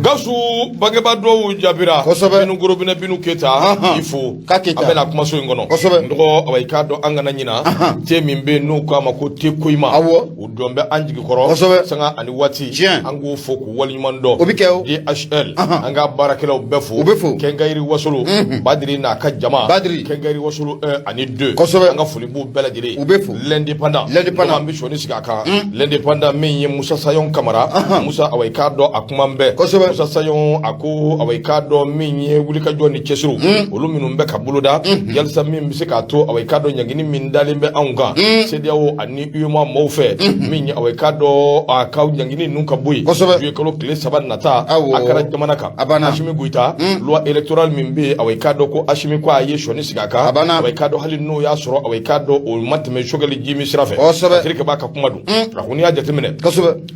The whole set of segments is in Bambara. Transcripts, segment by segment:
Gasu bageba do jabira binu gorobina binu keta ifo abena kuma so ngono ndo awai do angana nyina te mimbe no kwa mako te koima udombe anjigi koro sanga ani wati angu foku wali mando DHL anga barakelo befu kengairi wasulu badri na ka jama kengairi wasulu ani 2 anga fulibu bela dire l'indépendant ambition ni sigaka l'indépendant min Musa Sayon Kamara Musa awai do akumambe Musa Sayon ako awai do min wulika joni chesuru olu minum be kabuluda yalsa min bisika to awai do nyangini min dalimbe anga sediawo ani uyuma mawfe min awai do akaw nyangini nunka boy juye kolo kle saban nata akara jamanaka ashimi guita loi électoral min be awai do ko ashimi ko aye shoni sigaka awai do halin no ya soro awai do o matme shogali jimi sirafe afrika baka kumadu rahuni ya jatemene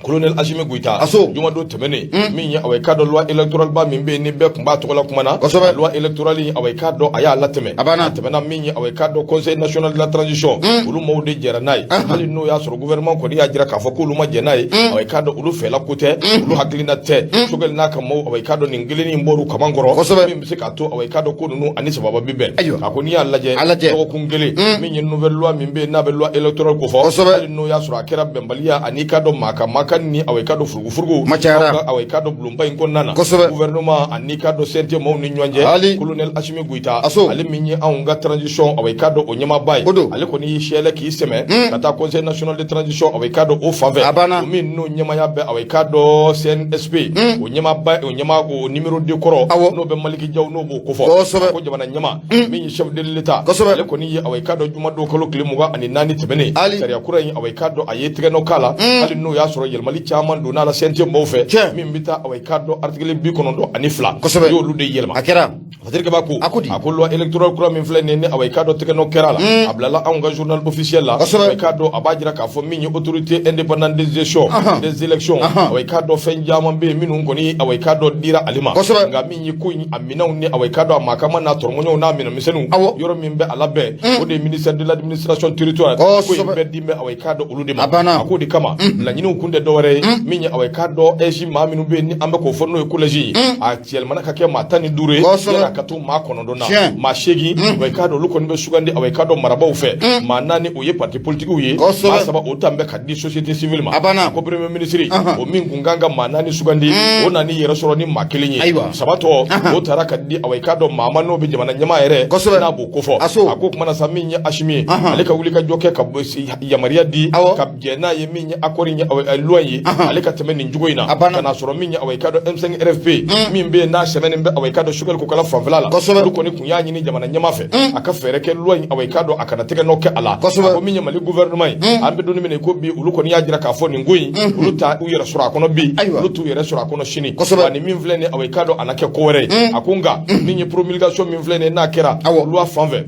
colonel ashimi guita juma do temene min ya awai do loi électoral ba min be ni be kumba to la kumana loi électoral yi awai do aya lateme temena min ya awai do conseil national de la transition ulu mawde jeranai halin no ya soro gouvernement ko ya jira ka fako ulu ma jenai awai do ulu fela kote ulu haklina te shogali naka maw awai do ningilini mboru kamangoro min bisika to awai do ko nunu anisa baba bibe akoni ya laje ko kungele min yin nouvelle loi min be na be loi électoral ko fo halin no ya soro akera bembalia anika do maka ni awai do furgu awai do blumba in konnana gouvernement anika do sente maw ni nyonje colonel Ashimi Guita ali min yi anga transition awai do onyama bay ali ko ni shele ki seme kata conseil national de transition awai do o faveur min no nyama ya be awai do CNSP onyama bay onyama ko numéro 2 koro no be maliki jaw no bo ko fo ko jabana nyama min yi chef de l'état ali ko ni awai do juma do kolo klimuga ani nani tebene sariya kuran awai do ayetre no kala ali no ya soro yel mali chaman do na la sente mo fe min bita awai do article bi kono do ani fla yo lu de yelma akera fatir ba ko akolo electoral kura min fle ne awai do tekeno kerala ablala anga journal officiel la awai do abajira ka fo min autorité indépendante des élections awai do fen jama be minun ko ni awai do dira alima nga min ko amina ni awai do amaka man na tormonyo na min misenu yoro min be alabe o de ministère de l'administration territoriale ko be dimbe awai do ulude ma akodi kama la nyinu kunde do wore min awai do eji ma minu be ni ambe ko fonno ecologie actuellement ka ke matani dure yana katu ma kono do na ma shegi awai do luko ni be sugande awai do maraba fe ma nani oye parti politique oye ma saba o tambe ka di société civile ma ko premier ministre o min kunganga ma nani sugande o nani yera soro ni makelinye sabato o tara ka di awai do mama no be jamana nyama ere na bo ko fo ako kuma na sami nya ashimi alika wulika joke ka ya maria di ka jena ye min akori nya awai loyi alika temeni njugoina kana soro min awai do M5 RFP min be na semeni be awai do shugal ko kala favlala luko ni kunya nyini jamana nyama fe aka fere ke loyi awai do akana tege no ke ala ko min mali gouvernement ambe doni men ko bi luko ni yajira ka fo ni ngui luta uyera sura kono bi lutu yera sura kono shini ani min vlene awai do anake ko were akunga min promulgation min vlene na kera loi fanve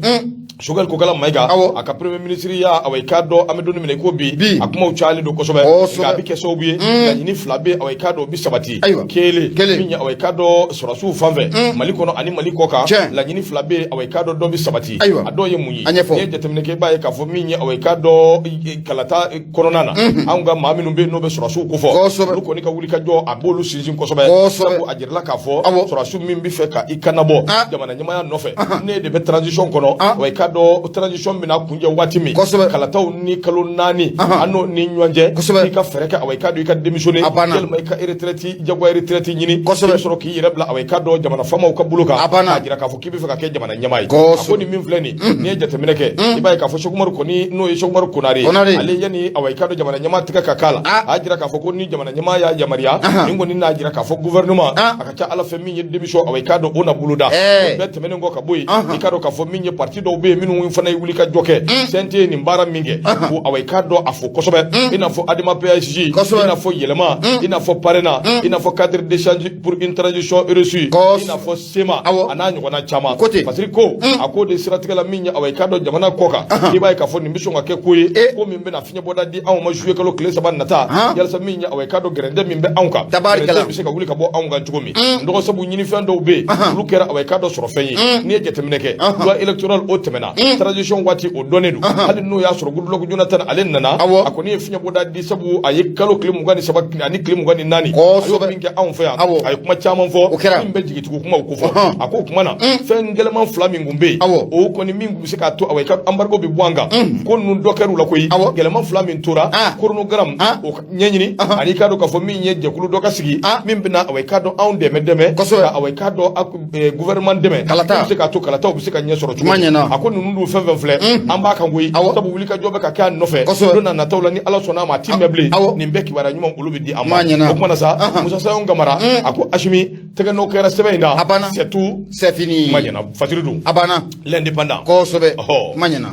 Sugal ko kala maiga aka premier ministre ya awai do amedoni mene ko bi akuma uchali do kosobe ga bi keso bi ga ni flabe awai do bi sabati kele minya awai do sorasu fanve maliko no ani maliko ka la ni flabe awai do bi sabati ado ye munyi ye jetemne ke bae ka fo minya awai do kalata koronana anga maminu be no be sorasu ko fo luko ni ka wuli ka jo abolu sizin kosobe ko ajirla ka fo sorasu min bi fe ka ikanabo jamana nyama ya nofe ne de be transition kono awai do transition bina kunje wati mi kalataw ni kalo nani ano ni nyonje ni ka fereka awai do ka démissionner gel mai ka retraite jagwa retraite nyini soro ki yirebla awai do jamana fama ka buluka ajira ka fo kibi fe ka ke jamana nyamai ko ni min fleni ni jete mineke ibay ka fo shokumar ko ni no shokumar kunari ale yani awai do jamana nyama tika ka kala ajira ka fo ko ni jamana nyama ya jamaria ningo ni na ajira ka fo gouvernement aka cha ala fe min ye démission awai do ona buluda bete menengo ka boy ikado ka fo min ye parti do be minu fana wuli ka joke sente ni mbara minge ko awai do afo kosobe ina fo adima PSG ina fo yelema ina fo parena ina fo cadre d'échange pour une transition reçue ina fo sema ananyo na chama parce ko akode stratégie minya awai do jamana koka kibai ka fo ni mission ngake kuyi ko mimbe na finya boda di an ma jouer kalo klesa ban nata yalsa minya awai do grande mimbe anka tabarikala bi se ka wuli ka bo anga ntugomi ndo sabu nyini fendo be lukera awai do soro feyi ni jetemineke loi électoral o temena tɛmɛna transition waati o dɔnnen don hali n'o y'a sɔrɔ Goodluck Jonathan ale nana a kɔni ye fiɲɛ bɔda di sabu a ye kalo tile 23 ani tile 24 a y'o min kɛ anw fɛ yan a ye kuma caman fɔ min bɛ jigitugu kumaw ko fɔ a ko kuma na fɛn gɛlɛman fila min kun bɛ yen o kɔni min bɛ se k'a to awɔ i ka embargo bɛ bɔ an kan ko ninnu dɔ kɛr'u la koyi gɛlɛman fila min tora chronogramme o ɲɛɲini ani k'a dɔn k'a fɔ min ye jɛkulu dɔ ka sigi min bɛna awɔ i k'a dɔn anw dɛmɛ awɔ i k'a dɔn gouvernement dɛmɛ bɛ se k'a to kalataw bɛ se ka ɲɛ sɔrɔ cogo min a ko ninnu dun fɛn fɛn filɛ an b'a kan koyi sabu wuli ka jɔ bɛ ka kɛ a nɔfɛ don na nataw la ni Ala sɔnn'a ma a ti mɛn bilen nin bɛɛ kibaruya ɲuman olu bɛ di an ma o kumana sa Musa Sayon Kamara a ko Asimi tɛgɛ n'o kɛra sɛbɛn in na c'est tout c'est fini kuma ɲɛna Fatiru dun l'indépendant kosɛbɛ kuma ɲɛna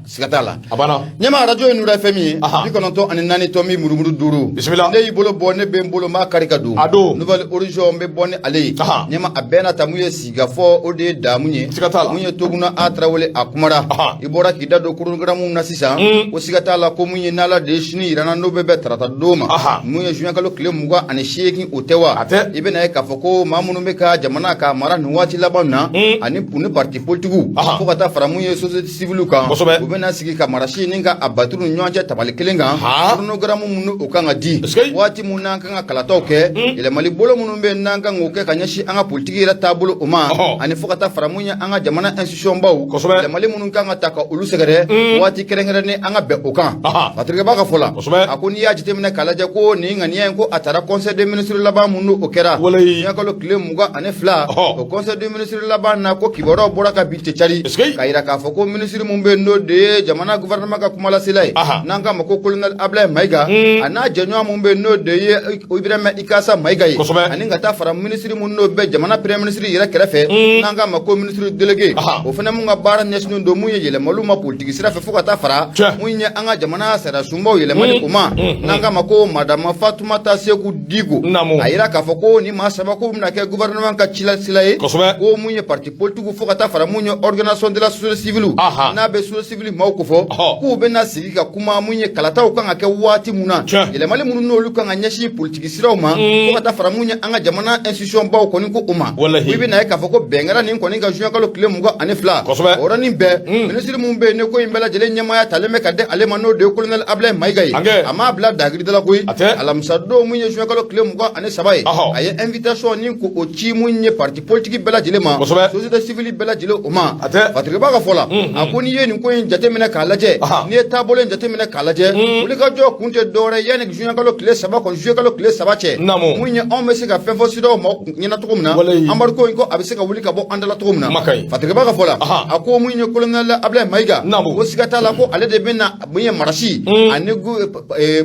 siga t'a la a banna ɲɛma radio ye Nura FM ye 94 tɔmi murumuru 5 bisimila ne y'i bolo bɔ ne bɛ n bolo m'a kari ka don nouvelle horizon n bɛ bɔ ni ale ye ɲɛma a bɛɛ n'a ta mun ye sigikafɔ o de ye damu ye siga t'a la mun ye Toguna A Tarawele a kumara i bɔra k'i da don chronogramme na sisan o siga t'a la ko mun ye n'Ala de ye sini yirana n'o bɛ bɛn tarata don ma mun ye juin kalo tile 28 o tɛ wa i bɛna ye k'a fɔ ko maa minnu bɛ ka jamana ka mara nin waati laban na ani parti politiques fo ka taa fara mun ye société civile kan u bɛna sigi ka marasi ni ka a baturu ni ɲɔgɔn cɛ tabali kelen kan chronogramme minnu o kan ka di waati mun n'an kan ka kalataw kɛ yɛlɛmali bolo minnu bɛ n'an kan k'o kɛ ka ɲɛsin an ka politique yɛrɛ taabolo o ma ani fo ka taa fara mun ye an ka jamana institution baw yɛlɛmali minnu kan ka ta ka olu sɛgɛrɛ waati kɛrɛnkɛrɛnnen an ka bɛn o kan Patrick b'a ka fɔ la a ko n'i y'a jateminɛ k'a lajɛ ko nin ŋaniya in ko a taara conseil des ministres laban mun n'o kɛra ɲɛkalo tile 22 o conseil des ministres laban na ko kibaruyaw bɔra ka bin cɛ cari k'a yira k'a fɔ ko ministre mun bɛ n'o de ye jamana gouvernement ka kumalasela ye n'an k'a ma ko colonel Ablaye Mayiga a n'a jɛɲɔgɔn mun bɛ n'o de ye Ibrahima Ikasa Mayiga ye ani ka taa fara ministre mun n'o bɛ jamana premier ministre yɛrɛ kɛrɛfɛ n'an k'a ma ko ministre délégué o fana mun ka baara ɲɛsinnen don mun ye yɛlɛmaliw ma politique sira fɛ fo ka taa fara mun ye an ka jamana sariya sunbaw yɛlɛmali o ma n'an k'a ma ko madame Fatoumata Seku Digo a yira k'a fɔ ko ni maa saba ko bɛna kɛ gouvernement ka cilasila ye ko mun ye parti politique fo ka taa fara mun ye organisation de la société civile n'a bɛ société civile maaw ko fɔ k'u bɛna sigi ka kuma mun ye kalataw kan ka kɛ waati mun na yɛlɛmali minnu n'olu kan ka ɲɛsin politique siraw ma fo ka taa fara mun ye an ka jamana institution baw kɔni ko o ma i bɛna ye k'a fɔ ko bɛnkɛra nin kɔni ka juin kalo tile 22 o yɔrɔnin bɛɛ ministre mun bɛ yen ne ko in bɛɛ lajɛlen ɲɛmaaya talen bɛ ka di ale ma n'o de ye colonel Ablaye Mayiga ye a m'a bila dagiridala koyi alamisa don mun ye juin kalo tile 23 ye a ye invitation ni ko o ci mun ye parti politique bɛɛ lajɛlen ma société civile bɛɛ lajɛlen o ma Patrick b'a ka fɔ la a ko n'i ye nin ko in jateminɛ k'a lajɛ n'i ye taabolo in jateminɛ k'a lajɛ wulikajɔ kun tɛ dɔwɛrɛ yanni juin kalo tile 3 kɔni juin kalo tile 3 cɛ mun ye anw bɛ se ka fɛn fɔ sidaw ma ɲɛna cogo min na embargo in ko a bɛ se ka wuli ka bɔ an dala cogo min na Patrick b'a ka fɔ la a ko mun ye colonel Ablaye Mayiga ko siga t'a la ko ale de bɛ na mun ye marasi ani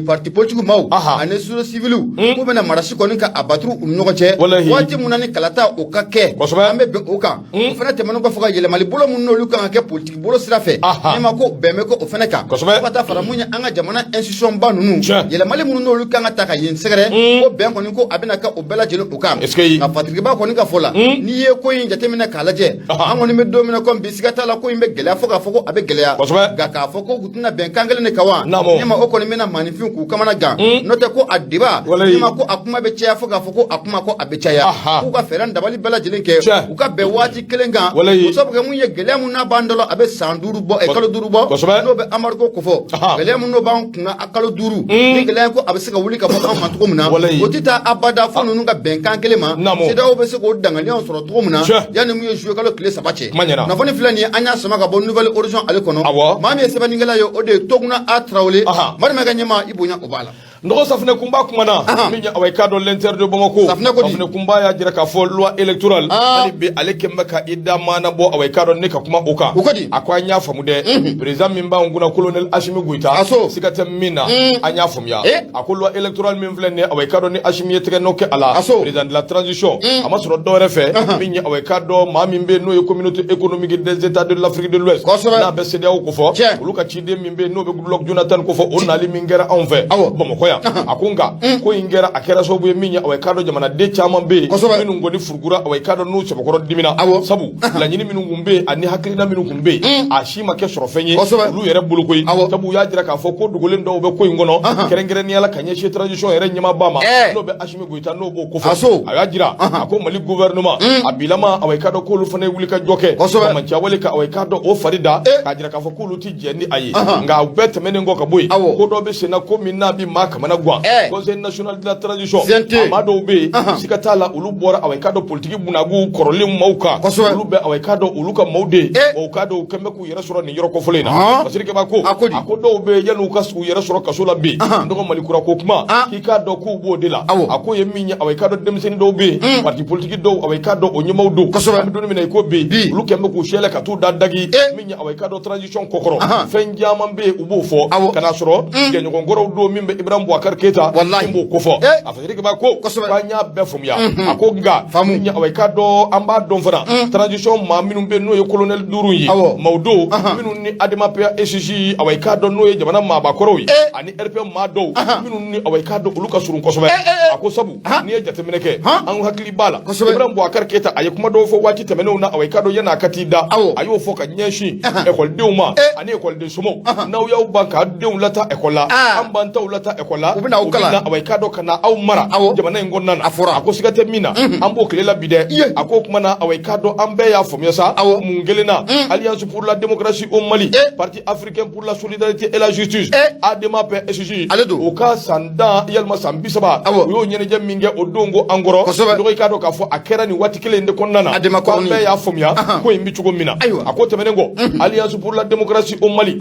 parti politique maaw ani société civile ko bɛna marasi kɔni ka a baturu u ni ɲɔgɔn cɛ waati mun na ni kalata o ka kɛ an bɛ bɛn o kan o fana tɛmɛnen kɔfɛ ka yɛlɛmali bolo mun n'olu kan ka kɛ politique bolo sira fɛ ne ma ko bɛn bɛ ko o fana kan fo ka taa fara mun ye an ka jamana institution ba ninnu yɛlɛmali minnu n'olu kan ka ta ka yen sɛgɛrɛ ko bɛn kɔni ko a bɛna kɛ o bɛɛ lajɛlen o kan nka Patrick ba kɔni ka fɔ la n'i ye ko in jateminɛ k'a lajɛ an kɔni bɛ don min na komi bi siga t'a la ko in bɛ gɛlɛya fo k'a fɔ ko a bɛ gɛlɛya nka k'a fɔ ko u tɛna bɛn kan kelen de kan wa ne ma o kɔni bɛna maanifin k'u kamana gan n'o tɛ ko a deba ne ma ko a kuma bɛ caya fo k'a fɔ ko a kuma ko a bɛ caya k'u ka fɛɛrɛ dabali bɛɛ lajɛlen kɛ u ka bɛn waati kelen kan o sabu kɛ mun ye gɛlɛya mun n'a b'an dɔ la a bɛ san 5 bɔ kalo 5 bɔ n'o bɛ embargo ko fɔ gɛlɛya mun n'o b'an kunna a kalo 5 ni gɛlɛya ko a bɛ se ka wuli ka bɔ an ma cogo min na o tɛ taa abada fo ninnu ka bɛnkan kelen ma CEDEAO bɛ se k'o danganiyaw sɔrɔ cogo min na yanni mun ye juillet kalo tile 3 cɛ kunnafoni filɛ nin ye an y'a sama ka bɔ nouvelle horizon ale kɔnɔ maa min ye sɛbɛnnikɛla ye o de ye Toguna A Tarawele Mariama ka ɲɛmaa i bonya o b'a la nɔgɔ safinɛ kunba kumana min ye awa i k'a dɔn l'intérieur de Bamako safinɛ kunba y'a jira k'a fɔ loi électorale hali bi ale kɛn bɛ ka i da maana bɔ awa i k'a dɔn ne ka kuma o kan a ko an y'a faamu dɛ président min b'an kunna colonel Asimi Goïta siga tɛ min na an y'a faamuya a ko loi électorale min filɛ nin ye awa i k'a dɔn ni Asimi ye tɛgɛ nɔ kɛ a la président de la transition a ma sɔrɔ dɔwɛrɛ fɛ min ye awa i k'a dɔn maa min bɛ n'o ye communauté économique des états de l'Afrique de l'Ouest n'a bɛ CEDEAO ko fɔ olu ka ciden min bɛ n'o bɛ Goodluck Jonathan ko fɔ o nali min kɛra anw fɛ Bamakɔ ya akunga ko ingera akera so bu minya awai kado jamana de chama be minu ngoni furgura awai kado no se bokoro dimina sabu la nyini minu ngumbe ani hakilina minu ngumbe ashima ke sorofenye lu yere bulukoy sabu ya jira ka fo ko dugole ndo be ko ngono kerengere ni ala kanye she transition yere nyima bama no be ashime goita no bo ko fo aya jira ako mali gouvernement abilama awai kado ko lu fane wulika joke man cha wale ka awai kado o farida ka jira ka fo ko lu ti jendi ayi nga bet menen go ka boy ko do be sena ko minna bi maka mana gwa conseil national de la transition amado be sikatala ulu bora awai kado politique bunagu korole mauka ulu be awai kado ulu ka maude o kado kembe ku yere soro ni yoro ko folena basirike ba ko akodo be yanu ka su yere soro kasola be ndoko malikura ko kuma ki kado ku bo de la ako ye minya awai kado demseni do be parti politique do awai kado onyo maudo am do mi ko be ulu kembe ku shele ka tu dadagi minya awai kado transition kokoro fenja mambe ubo fo kana soro ge nyoko ngoro do mimbe Ibrahim Boubacar Keita mbo ko fo afirike ba ko banya be fum ya ako nga minya awai kado amba don fana transition ma minum be no ye colonel duru yi maudo minun ni adema pe SG awai kado no ye jamana ma ba koro yi ani RP ma do minun ni awai kado uluka surun kosobe ako sabu ni ye jatemene ke an hakili bala Ibrahim Boubacar Keita ayi kuma do fo wati temene na awai kado yana katida ayo fo ka nyeshi école de uma ani école de sumo na yaw banka de lata école la an banta lata école la ubina awai kado kana aw mara jamana ngonna ako sigate mina ambo kelela bide ako kuma na awai kado ambe ya fomyasa mungelena Alliance pour la démocratie au Mali Parti africain pour la solidarité et la justice adema PSG o ka sanda yalma sambisaba yo nyene jam minge odongo angoro do kado ka fo akera ni watikele nde konnana ambe ya fomya ko imbi chugo mina ako temenengo Alliance pour la démocratie au Mali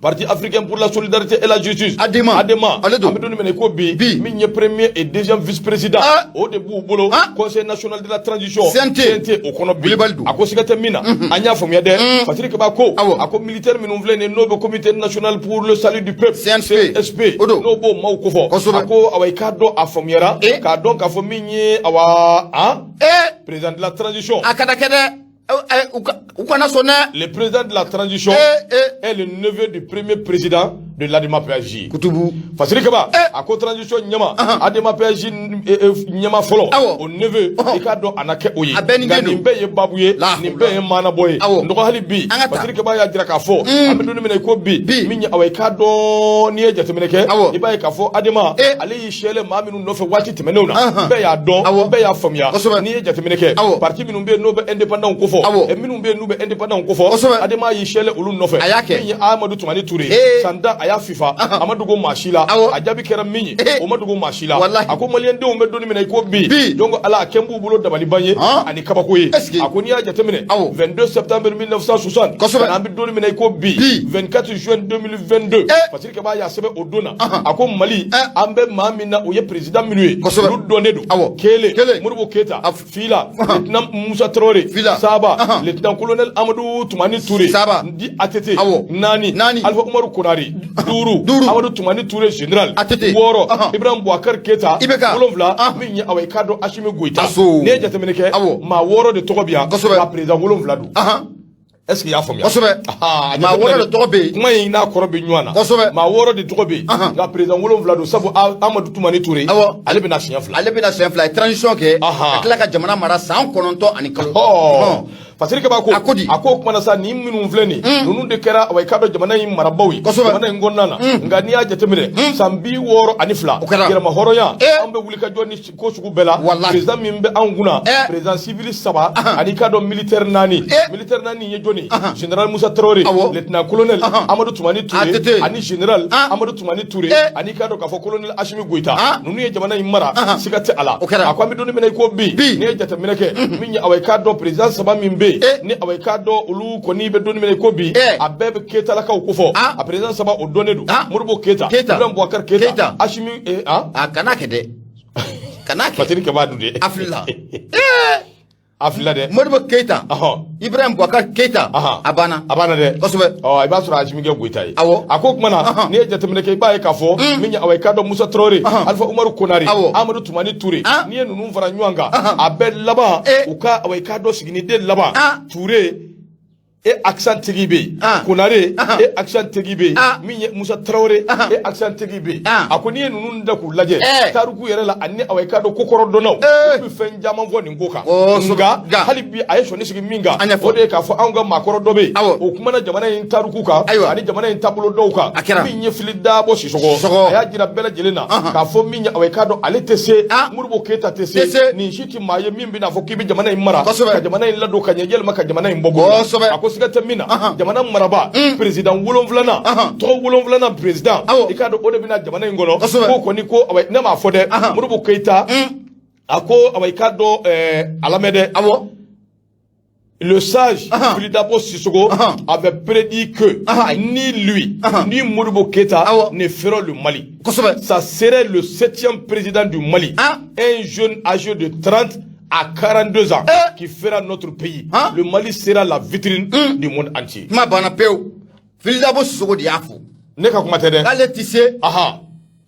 Parti africain pour la solidarité et la justice adema ambe do mene ko bi minye premier et deuxième vice-président au début bolo conseil national de la transition CNT o kono bi ako sigate mina anya fomya de fatirike ba ko ako militaire minum vle ne nobe comité national pour le salut du peuple CNSP no bo mawko fo ako awai kado afomyera ka donc afominye awa président de la transition akada kede le président de la transition est le neveu du premier président de l'Adema PAJ. Kutubu. Fasiri kaba. Ako transition nyama. Adema PAJ nyama folo. O neveu. Ikado anake oye. Nimbe ye babuye. Nimbe ye mana boye. Ndoko hali bi. Fasiri kaba ya jira kafo. Ameduni mene ko bi. Minya awe kado niye jatemeneke. Iba ye kafo Adema. Ale yishele maminu nofe wati temenuna. Mbe ya don. Mbe ya famia. Niye jatemeneke. Parti minumbe nobe indépendant kofo. Minumbe nube indépendant kofo. Adema yishele ulu nofe. Minya Amadou Toumani Touré. Sanda FIFA amadugo mashila ajabi kera minyi o madugo mashila ako malien de o medoni mena ko bi donc ala kembu bulo dabali banye ani kabako yi ako ni aja temene 22 septembre 1960 na bi doni mena ko bi 24 juin 2022 parce que ba ya sebe odona ako mali ambe mamina o ye président minue lu donedo kele murubo keta fila lieutenant Moussa Traoré saba lieutenant colonel Amadou Toumani Touré di atete nani Alpha Umaru Konari Duru Amadou Toumani Touré général Woro Ibrahim Boubacar Keita wolonvla minya awai kado Ashimi Goïta ne jatemeneke ma woro de tokobia la président wolonvla du est-ce qu'il y a famille ma woro de tokobe kuma ina korobe nywana ma woro de tokobe la président wolonvla du sabu Amadou Toumani Touré ale bena signafla transition ke akla ka jamana mara san kononto ani kalo fasiri kaba ko ako kuma na sa ni minun vleni nunu de kera awai kado jamana yin marabawi jamana ngonnana ngani ya jatemire sambi woro anifla kera mahoro ya ambe wulika joni ko sugu bela président mimbe anguna président civil saba ani kado militaire nani ye joni général Moussa Traoré lieutenant colonel Amadou Toumani Touré ani général Amadou Toumani Touré ani kado kafo colonel Ashimi Goïta nunu ye jamana yin mara sigate ala akwa mi doni mena ko bi ne jatemire ke minya awai kado président saba mimbe ni awai kado ulu koni be doni mene ko bi abebe Keita la ka ukufo a président saba o donedu Modibo Keita Ibrahim Boubacar Keita Ashimi kanake de kanake fatiri ke badu de afila de Modibo Keita Ibrahim Boubacar Keita abana de kosobe iba sura Ashimi ge Goïta yi ako kuma na ne jatemene ke ba e kafo minya awai kado Moussa Traoré Alpha Umaru Konari Amadou Toumani Touré ni nunu fara nywanga abel laba uka awai kado sigini de laba Touré e accent tigi be Konare e accent tigi be min ye Musa Traoré e accent tigi be akoni nunu nda ku laje taruku yere la anni away ka do kokoro donaw bi fen jama fo ni ngoka nga hali bi ay so ni sigi minga o de ka fo anga makoro dobe o kuma na jamana yin taruku ka ani jamana yin tabulo do ka min ye filida bo sisogo aya jira bela jelena ka fo min away ka do ale tese murbo keta tese ni shiti maye min bi na fo kibi jamana yin mara ka jamana yin lado ka nyel maka jamana yin bobo sigata mina jamana maraba president wolonvlana to wolonvlana president ikado ode bina jamana ngono ko koni ko away na ma fode murubu keita ako away kado alamede le sage Filidabo Sissoko avait prédit que ni lui ni Modibo Keïta ne feront le Mali. Ça serait le 7e président du Mali, un jeune âgé de 30 à 42 ans qui fera notre pays. Le Mali sera la vitrine du monde entier. Ma banapeo. Filidabo Sissoko diafo. Neka kumatede. Ale tisse.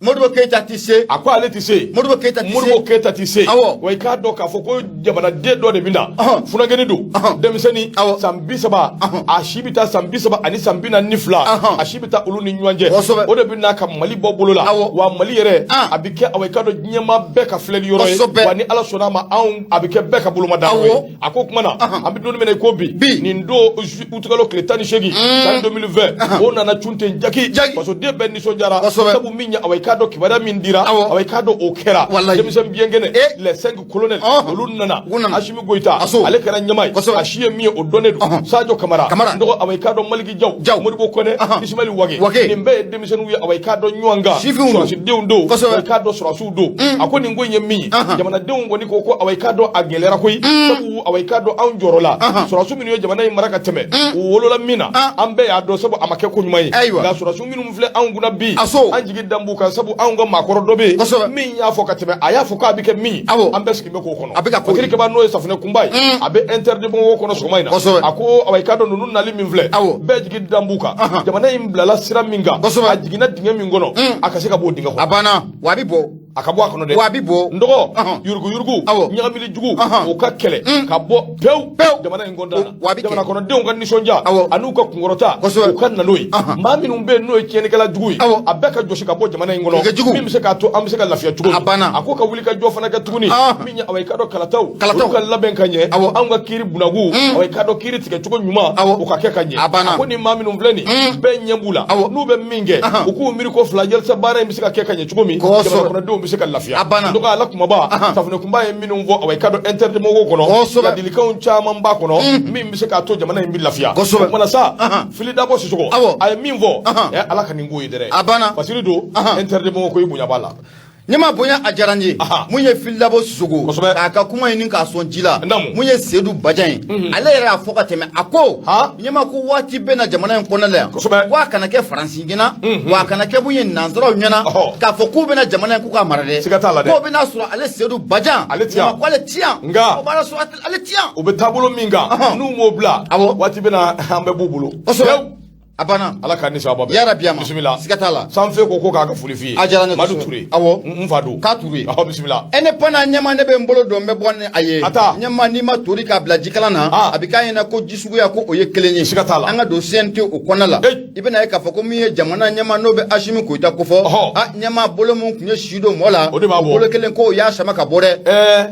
Modibo Keïta tisse. A quoi ale tisse? Modibo Keïta tisse. Modibo Keïta tisse. Wa ka do ka foko jamana de do de bina. Funa geni do. Demiseni sambisaba a shibita sambisaba ani sambina nifla. A shibita ulu ni nyanje. O de bina ka Mali bobolo la. Wa Mali yere abike away ka do nyema beka fleli yoro yi. Wa ni ala sona ma an abike beka buluma dawe. Ako kumana abi do mena ko bi. Ni ndo utukalo kletani shegi. San 2020 o nana chunte njaki. Parce que de ben ni sojara sabu minya away kado kibara mindira away kado okera demisem biengene les 5 colonels olunana Ashimi Goita ale kana nyamai ashiye mi odonedu Sadio Kamara ndo away kado Maliki Jaw Modibo Kone Ismail Wage nimbe demisem wi away kado nywanga so deundo away kado surasu do akoni ngoye mi jamana deungo ni koko away kado agelera koy sabu away kado anjorola surasu mi jamana maraka teme wolola mina ambe ya do sabu amake ko nyumai ga surasu mi mfle anguna bi anjigi dambuka sabu anga makoro dobe min ya foka tebe aya foka abike mi ambe skime ko kono akiri ke ba no safune kumbai abe interdit bon kono so maina ako away kado nunu nali min vle be jigi dambuka jamana imblala sira minga ajigina dinga mingono akaseka bo dinga ko abana wabibo akabo akono de wabibo ndogo yurgu nyagamili jugu o ka kele ka bo pew jamana ngonda jamana kono de ngan ni sonja anuka kungorota o kan nanoi mami numbe no tiene kala jugu abeka joshi ka bo jamana ngono mimi se ka to am se ka lafiya jugu ako ka wuli ka jo fana ka tuguni minya away kado kalataw ka laben kanye anga kiri bunagu away kado kiri tike jugu nyuma o ka kekanye ako ni mami numvleni be nyambula no be minge uku miri ko flagel sa bara mi se ka kekanye jugu mi jamana kono de biseka lafiya ndoka ala kuma ba tafune kumba minnu vo away kado interdit mo kono ya dilikaw chama mba kono min biseka to jamana imbi lafiya kuma sa Filidabo Sissoko ay min vo ala kaningo yidere fasiri do interdit mo ko yibunya bala Nyama bonya ajaranje munye Filidabo Sissoko aka kuma yin ka son jila munye Seydou Badjan ale yɛrɛ a fɔ ka tɛmɛ ako nyama ko waati bɛ na jamana in kɔnɔ la yan wa kana kɛ faransi ɲɛna wa kana kɛ munye nanzaraw ɲɛna k'a fɔ k'u bɛna jamana in ko ka mara dɛ k'o bɛna sɔrɔ ale Seydou Badjan nyama ko ale tiyan o b'a sɔrɔ ale tiyan o bɛ taabolo min kan n'u m'o bila waati bɛ na an bɛ b'u bolo abana ala ka ni sababa ya rabbi ama bismillah sikatala sanfe ko ka fuli fi Madu Touré mfado ka Touré bismillah ene pana nyama ne be mbolo do me bonne aye nyama ni ma tori ka bla jikala na abika yena ko jisugu ya ko oye kelenye anga do sente o konala ibena e ka fako mi jamana nyama no be Ashimi Goita ko fo nyama bolo mun kunye shido mola bolo kelen ko ya shama ka bore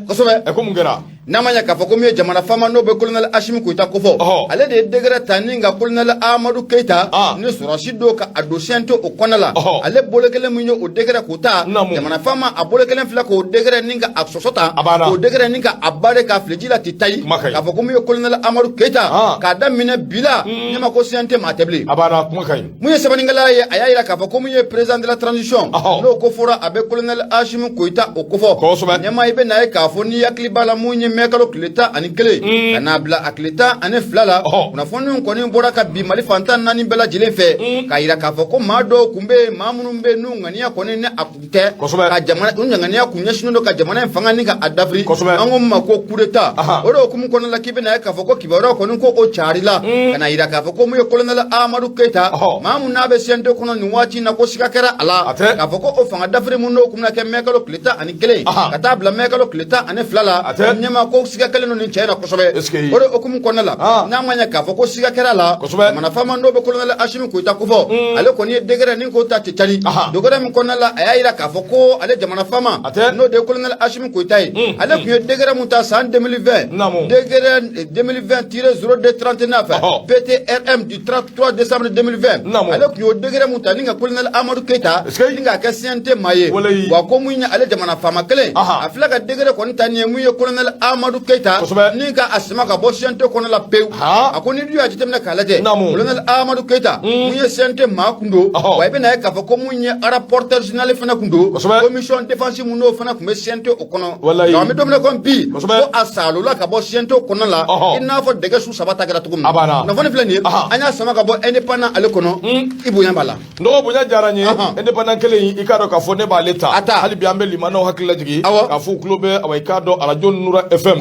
ko sobe e ko mungera namanya ka fako mi jamana fama no be colonel Ashimi Goita ko fo ale de degre taninga colonel Amadou Keita ne sɔrɔsi do ka a dosiyɛnte o kɔnɔ la ale bolo kelen min ye o degere k'o ta jamana faama a bolo kelen filɛ k'o degere ni ka a sɔsɔ ta k'o degere ni ka a bare k'a filɛ ji la ti tayi k'a fɔ ko min ye colonel Amadou Keita k'a daminɛ bi la ne ma ko siyɛnte maa tɛ bilen mun ye sɛbɛnnikɛla ye a y'a yira k'a fɔ ko min ye président de la transition n'o ko fɔra a bɛ colonel Ashimi Goita o ko fɔ ɲɛma i bɛ na ye k'a fɔ ni hakili b'a la mun ye mɛkalo tile 11 ka n'a bila a tile 12 la kunnafoniw kɔni bɔra ka bi Mali fantan naani bela jelen fɛ ka yira k'a fɔ ko maa dɔw kun bɛ maa minnu bɛ n'u ŋaniya kɔni ne a kun tɛ ka jamana u ŋaniya kun ɲɛsinnen don ka jamana in fanga ni ka a dafiri an ko ma ko coup d'état o de hukumu kɔnɔna la k'i bɛ na ye k'a fɔ ko kibaruya kɔni ko o carila ka na yira k'a fɔ ko mun ye colonel Amadou Keita maa mun n'a bɛ CNT kɔnɔ nin waati in na ko siga kɛra a la k'a fɔ ko o fanga dafiri mun n'o kun bɛna kɛ mɛkalo tile 11 ka taa bila mɛkalo tile 12 la ɲɛma ma ko siga kelen no ni chena kosobe ore okumu konala na manya ka fo ko siga kerala mana fama no be colonel Ashimi Koita kufo ale ko ni degere ni ko ta tchari dogora mi konala ayira ka fo ko ale jamana fama no de colonel Ashimi Koita ale ko degere muta san 2020 degere 2020-02-39 PTRM du 33 décembre 2020 ale ko degere muta ni colonel Amadou Keita ninga ka CNT maye wa ko munya ale jamana fama kele afla ka degere ko ntani mu ye colonel Amadou Keita ninga asma ka bo CNT ko la peu akoni du ajitemna kalaje colonel Amadou Keita mu ye CNT makundo wa be na ka ko munya rapporteur général fana kundo commission défensive mu no fana ko me CNT o kono na me domna ko mpi ko asalo la ka bo CNT o kono la ina fo dege su sabata gara tugum na fone flani anya sama ka bo indépendant ale kono ibu yambala ndo bunya jaranye indépendant kele ikado ka fo ne ba leta hali bi ambe limano hakila jigi ka fu clube awai kado arajo nura FM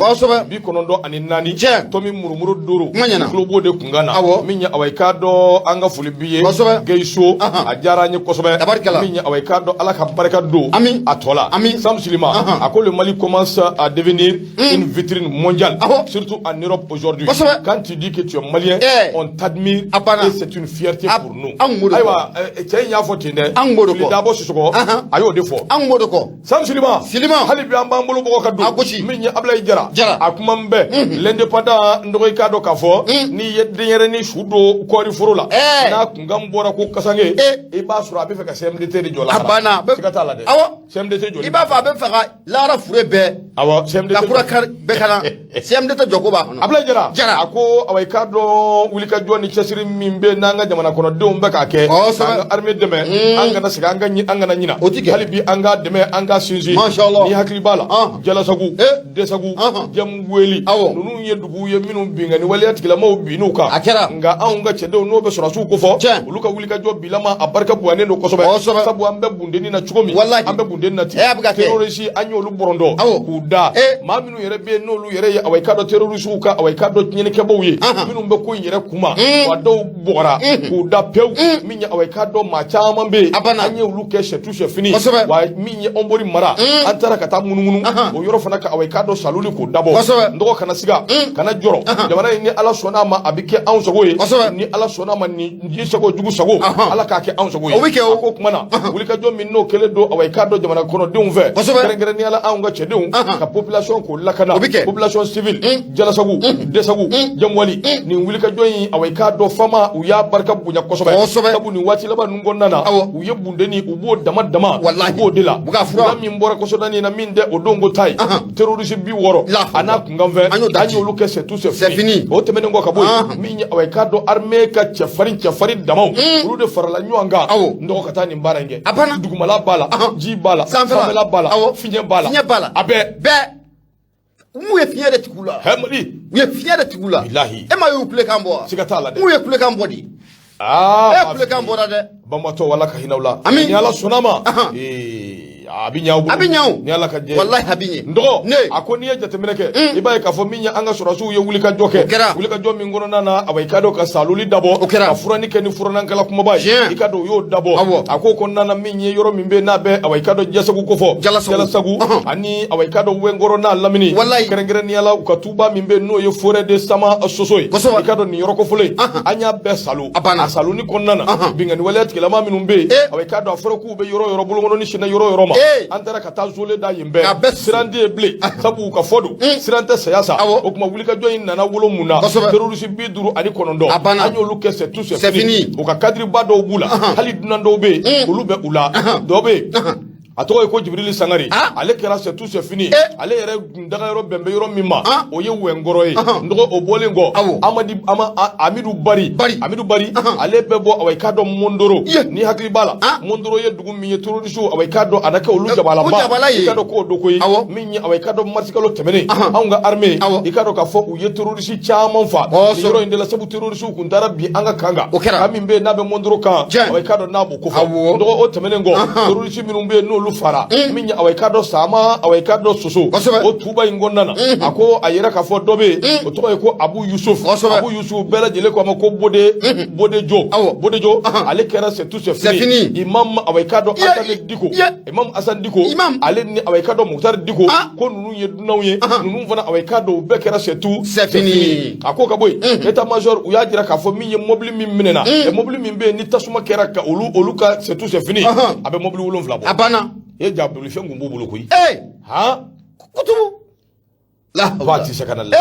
bi kono ndo ani nani tomi murumuru duru clube de kungana minya awai kado anga fulibiye geiso ajaranye kosobe minya awai kado ala ka baraka do atola Sam Silima ako le Mali commence à devenir une vitrine mondiale surtout en Europe aujourd'hui quand tu dis que tu es malien on t'admire et c'est une fierté pour nous aywa tenya fotinde li dabo sisoko ayo defo Sam Silima hali bi amba mbulu boko kadu minya Ablaye Jara akumambe l'indépendant ndoy kado kafo ni yedere ni shudo ko ri furula na kungambora ko kasange e ba sura be feka CMDT de jola abana sikatala de CMDT jola iba fa be feka lara fure be CMDT la fura kar be kana CMDT jogoba Ablaye Jara ako awai kado wulika joni chesiri mimbe nanga jamana kono de umbe ka ke anga armée deme anga na siga anga na nyina hali bi anga deme anga sinzi ni hakli bala jala sagu de sagu jam weli nunu yedugu ye minu binga ni wali atikila ma binuka nga anga chede no be sura su ko fo luka wulika jo bilama abarka buane no kosobe sabu ambe bundeni na chukomi ambe bundeni na ti terrorisi anyo lu borondo kuda ma minu yere be no lu yere awai kado terrorisi uka awai kado nyene kebo ye minu be ko yere kuma wado bora kuda pew minya awai kado ma chama be anyo lu ke shetu shefini wa minya ombori mara antara kata mununu o yoro fana ka awai kado saluli ko dabo ndoko kana siga kana joro jamana ni ala sona ma abike an sogo ye ni ala sona ma ni sago jugu sago ala ka ke an sogo ye ko kuma na wulika jo min no kele do awai kado jamana kono de unve gere ni ala an ga chede ka population ko lakana population civile jala sago de sago jamwali ni wulika jo yi awai kado fama u ya barka bunya kosobe sabu ni wati laba nungonna na u ye bundeni ubo dama ubo dela na min bora kosoda ni na min de odongo tai terroriste bi woro ana kungamve anyo luke c'est tout c'est fini o temene ngo kabo minya awai kado armée ka chafari damaw ulu de farala nyanga ndo katani mbarange dugumala bala ji bala famela bala finye bala abe mu ye finya de tikula hemri mu ye finya de tikula billahi e ma yo kule kambo sikatala de mu ye kule kambo di kule kambo da de bamato wala ka hinawla ni ala sonama abinyaw ni ala ka je wallahi abinye ndo ako ni jate mineke ibaye ka fo minya anga surasu ye wulika joke wulika jo mi ngono nana awai kado ka saluli dabo ka furani ke ni furana kala kuma ba ikado yo dabo ako ko nana minye yoro mimbe na be awai kado jesagu ko fo jala sagu ani awai kado we ngoro na lamini kerengere ni ala ka tuba mimbe no ye fore de sama sosoi ikado ni yoro ko fule anya be salu asalu ni konnana bingani walet kala ma minumbe awai kado afro ku be yoro bulu ngono ni shina yoro ma antara kata zole da yimbe sirande ble sabu ka fodo sirante sayasa o kuma wulika joyin nana wolo muna terroriste bi duru ani konondo anyo luke c'est tout c'est fini o ka kadri bado bula hali dunando be ulube ula dobe atoko ko Jibril Sangari ale kera c'est tout c'est fini ale yere ndaga yoro bembe yoro mima o ye wengoro ye ndoko obolengo Amidou Bari ale bebo awai kado mondoro ni hakli bala mondoro ye dugu minye terroristes awai kado anaka olu jabala ba kado ko dokoyi minye awai kado marsikalo temene anga armée ikado ka fo u ye terroristes chaman fa yoro indela sabu terroristes ku ndara bi anga kanga kamimbe nabe mondoro kan awai kado nabo ko fo ndoko o temene ngo terroristes minumbe no n'olu fara min ye awai ka dɔ sama awai ka dɔ soso o tuba in kɔnɔna na a ko a yɛrɛ k'a fɔ dɔ bɛ yen o tɔgɔ ye ko Abu Yusuf bɛɛ lajɛlen ko a ma ko Bodejo ale kɛra c'est tout c'est fini imam awai ka dɔ Asan Diko ale ni awai ka dɔ Mukhtar Diko ko ninnu ye dunanw ye ninnu fana awai ka dɔ u bɛɛ kɛra c'est tout c'est fini a ko ka bɔ yen état major u y'a jira k'a fɔ min ye mobili min minɛna mobili min bɛ yen ni tasuma kɛra ka olu ka c'est tout c'est fini a bɛ mobili 7 bɔ a banna e ja bolifɛn kun b'u bolo koyi kutubu la waati se kana la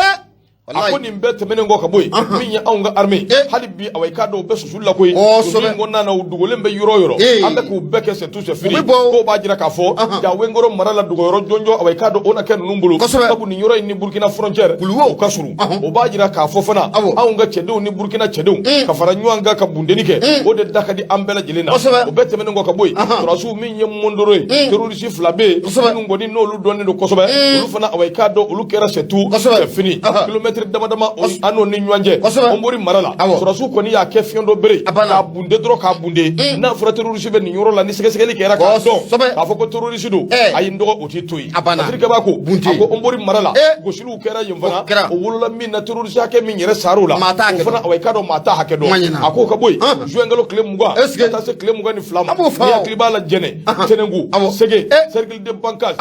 a ko nin bɛɛ tɛmɛnen kɔ ka bɔ yen min ye anw ka armée hali bi awai ka dɔ u bɛ susuli la koyi min kɔnɔna na u dogolen bɛ yɔrɔ o yɔrɔ an bɛ k'u bɛɛ kɛ c'est tout c'est fini k'o b'a jira k'a fɔ ja Wengoro mara la dogoyɔrɔ jɔnjɔ awai ka dɔ o na kɛ ninnu bolo sabu nin yɔrɔ in ni Burkina frontière o ka surun o b'a jira k'a fɔ fana anw ka cɛdenw ni Burkina cɛdenw ka fara ɲɔgɔn kan ka bundeni kɛ o de da ka di an bɛɛ lajɛlen na o bɛɛ tɛmɛnen kɔ ka bɔ yen sɔrɔsiw min ye Mondoro ye terroriste 2 bɛ yen minnu kɔni n'olu dɔnnen don kosɛbɛ olu fana awai ka dɔ olu kɛra c'est tout c'est fini kilomètre dama ano ni ɲɔgɔn cɛ Ombori mara la sɔrɔsiw kɔni y'a kɛ fiɲɛ dɔ bere k'a bunde dɔrɔn k'a bunde n'a fɔra terroriste bɛ nin yɔrɔ la ni sɛgɛsɛgɛli kɛra k'a dɔn k'a fɔ ko terroriste don a ye n dɔgɔ o t'i to yen Afrique b'a ko a ko Ombori mara la gosiliw kɛra yen fana o wolola min na terroriste hakɛ min yɛrɛ sar'o la o fana awai ka dɔn maa t'a hakɛ dɔn a ko ka bɔ yen juin kalo tile 20 ka taa se tile 22 ma n'i hakili b'a la Jɛnɛ Tenengu Sege cercle de Bancas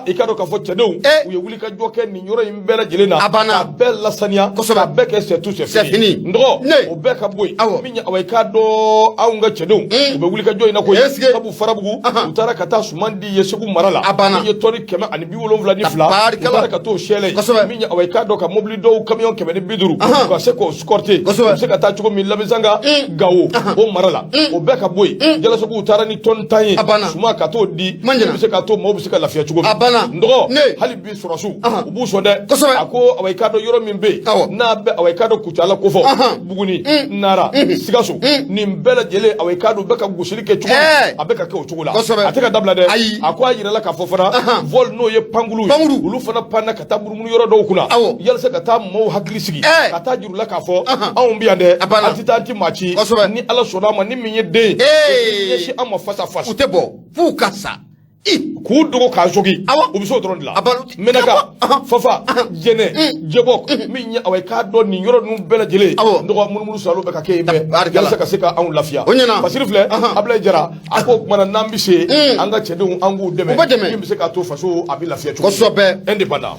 i ka dɔn k'a fɔ cɛdenw u ye wuli ka jɔ kɛ nin yɔrɔ in bɛɛ lajɛlen na k'a bɛɛ lasaniya k'a bɛɛ kɛ c'est tout c'est fini ndɔgɔ o bɛɛ ka bɔ yen min ye awai ka dɔn anw ka cɛdenw u bɛ wuli ka jɔ in na koyi sabu Farabugu u taara ka taa suman di ye Segu mara la min ye tɔni 172 u taara ka t'o sɛlɛ min ye awai ka dɔn ka mobili dɔw camion 150 ka se k'o escorter u bɛ se ka taa cogo min Labɛnzanga Gawo o mara la o bɛɛ ka bɔ yen Jalasogo u taara ni tɔni 10 ye suman ka t'o di u bɛ se ka to maaw bɛ se ka lafiya cogo min ndɔgɔ hali bi sɔrɔsiw u b'u sɔn dɛ a ko awai ka dɔn yɔrɔ min bɛ yen n'a bɛ awai ka dɔn Kucala kofɔ Buguni Nara Sikaso nin bɛɛ lajɛlen awai ka dɔn u bɛ ka gosili kɛ cogo a bɛ ka kɛ o cogo la a tɛ ka dabila dɛ a ko a yirala k'a fɔ fana vol n'o ye pankulu ye olu fana panna ka taa munumunu yɔrɔ dɔw kunna yalasa ka taa maaw hakili sigi ka taa jirula k'a fɔ anw bi yan dɛ an tɛ taa an tɛ maa ci ni Ala sɔnna a ma ni min ye den ye ɲɛsin an ma face à face u tɛ bɔ f'u ka sa k'u dogo k'a jogi u bɛ se o dɔrɔn de la Menaka Fafa Jɛnɛ Jebok min ye awai ka dɔn nin yɔrɔ ninnu bɛɛ lajɛlen ndɔgɔ munumunu salo bɛ ka kɛ yen bɛɛ yalasa ka se ka anw lafiya Basiri filɛ Ablaye Jara a ko o kumana n'an bɛ se an ka cɛdenw an k'u dɛmɛ min bɛ se k'a to faso a bɛ lafiya cogo kosɛbɛ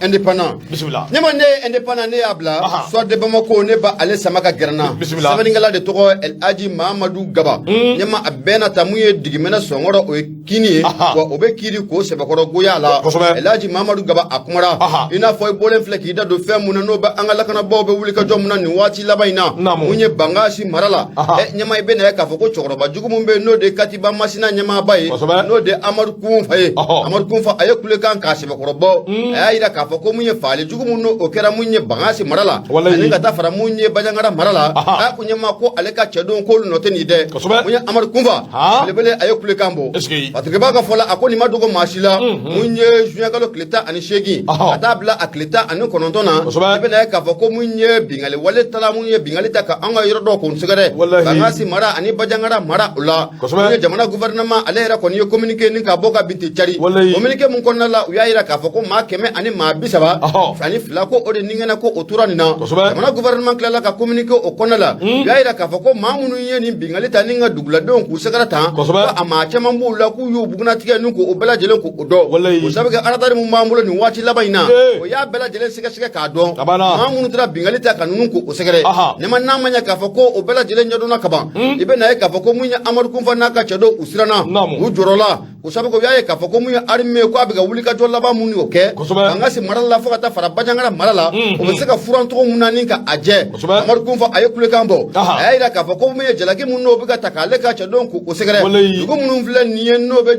indépendant bisimila ne ma ne ye indépendant ne y'a bila soit de Bamako ne ba ale sama ka gɛrɛ n na sɛbɛnnikɛla de tɔgɔ El Hadji Mahamadu Gaba ne ma a bɛɛ na ta mun ye Digimɛnɛ Sɔngɔrɔ o ye kini ye wa o bɛ kiri ko sɛbɛkɔrɔ goya la El Hadji Mahamadu Gaba a kumara i n'a fɔ i bɔlen filɛ k'i da don fɛn mun na n'o bɛ an ka lakanabaw bɛ wuli ka jɔ mun na nin waati laban in na mun ye Bangasi mara la ɲɛma i bɛ na ye k'a fɔ ko cɛkɔrɔba jugu min bɛ yen n'o de ye Katiba Masina ɲɛmaaba ye n'o de ye Amadu Kunfa ye Amadu Kunfa a ye kulekan k'a sɛbɛkɔrɔ bɔ a y'a jira k'a fɔ ko mun ye faali jugu min n'o kɛra mun ye Bangasi mara la ani ka taa fara mun ye Bajangara mara la a ko ɲɛma ko ale ka cɛdenw k'olu nɔ tɛ nin dɛ mun ye Amadu Kunfa belebele a ye kulekan bɔ Patrick Ba ka fɔ la a ko nin ma dogo maa si la mun ye juin kalo tile 18 ka taa bila a tile 19 na i bɛna ye k'a fɔ ko mun ye bingali wale tala mun ye bingali ta ka an ka yɔrɔ dɔw kun sɛgɛrɛ Bangasi mara ani Bajangara mara o la mun ye jamana gouvernement ale yɛrɛ kɔni ye communiqué ni ka bɔ ka bin ten cari communiqué mun kɔnɔna la u y'a jira k'a fɔ ko maa 100 ani maa 30 ani 2 ko o de ninkɛnɛ ko o tora nin na jamana gouvernement tilala ka communiqué o kɔnɔna la u y'a jira k'a fɔ ko maa minnu ye nin bingali ta ni ka duguladenw k'u sɛgɛrɛ tan ko a maa caman b'u la k'u y'u bugunatigɛ ni k'o bɛɛ lajɛlen k'o dɔn o sabu kɛ aladari mun b'an bolo nin waati laban in na o y'a bɛɛ lajɛlen sɛgɛsɛgɛ k'a dɔn maa minnu taara bingali ta ka ninnu k'o sɛgɛrɛ ne ma n'a ma ɲɛ k'a fɔ ko o bɛɛ lajɛlen ɲɛdɔnna ka ban i bɛ na ye k'a fɔ ko mun ye Amadu Kunfa n'a ka cɛ dɔw u siranna u jɔrɔla o sabu kɛ u y'a ye k'a fɔ ko mun ye armée ko a bɛ ka wuli ka jɔ laban mun y'o kɛ Bangasi mara la fo ka taa fara Bajangara mara la o bɛ se ka furan tɔgɔ mun na ni ka a jɛ Amadu Kunfa a ye kulekan bɔ a y'a jira k'a fɔ ko mun ye jalaki mun n'o bɛ ka ta k'ale ka cɛ dɔw k'o sɛgɛrɛ dugu minnu filɛ nin ye n'o bɛ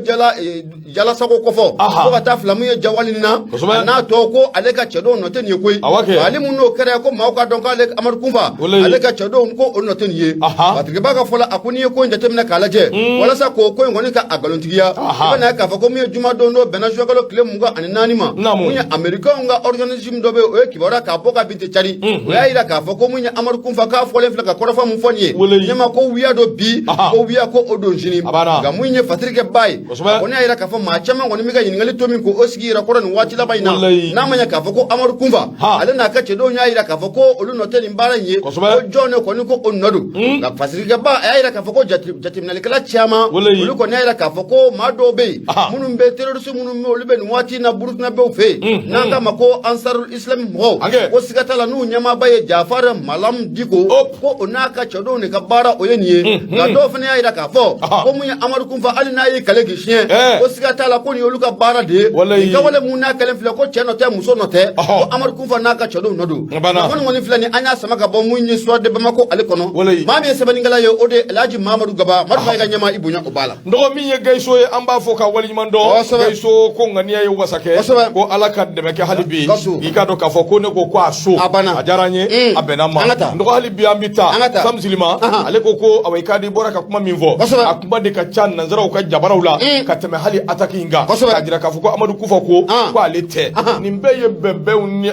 Jalasago kɔfɔ fo ka taa fila mun ye Jawali nin na a n'a tɔ ko ale ka cɛ dɔw nɔ tɛ nin ye koyi ale mun n'o kɛra ko maaw ka dɔn k'ale Amadu Kunfa ale ka cɛ dɔw ko o nɔ tɛ nin ye Patrick Ba ka fɔ la a ko n'i ye ko in jateminɛ k'a lajɛ walasa k'o ko in kɔni ka a nkalontigiya bana ka fa ko mi juma don do bena jo kalo kile munga ani nani ma munya america nga organism do be o kibara ka boka binti chari o ya ira ka fa ko munya amar kun fa ka folen fla ka korofa mu fonye nyama ko wiya do bi ko wiya ko odo jini ga munya fatrike bay ko ne ira ka fa ma chama ngoni mi ga yin ngali to min ko osigi ira koran wati la bayna na manya ka fa ko amar kun fa alena ka che do nya ira ka fa ko olu no teli mbara nye ko jone ko ni ko onodu ga fatrike ba ya ira ka fa ko jatim na kala chama olu ko ne ira ka fa ko ma do be munum be terrorist munum me olu be wati na burut na be fe na ka mako ansarul islam mo ko sigata la nu nyama baye jafar malam diko ko onaka chodo ne ka bara oyenie ga do fene ya ira ka fo ko munya amar kun fa alina yi kale gishien ko sigata la ko ni olu ka bara de ka wala munna kale fle ko cheno te muso no te ko amar kun fa naka chodo nodu ko ngoni fle ni anya sama ka bo munyi so de bamako ale kono ma me sebani ngala yo ode alhaji mamadu gaba madu ga nyama ibunya obala ndo mi ye gaiso e amba fo ka wali mando gaiso ko ngani ye wasake ko alaka de be ke halibi ikado ka fo ko ne ko aso ajaranye abenama ndo halibi ambita samzilima ale ko awai kadi bora ka kuma minvo akuma de ka chan nanzara ka jabarawla ka teme hali ataki inga ka jira ka fo ko amadu kufa ko alete nimbe ye bebe unni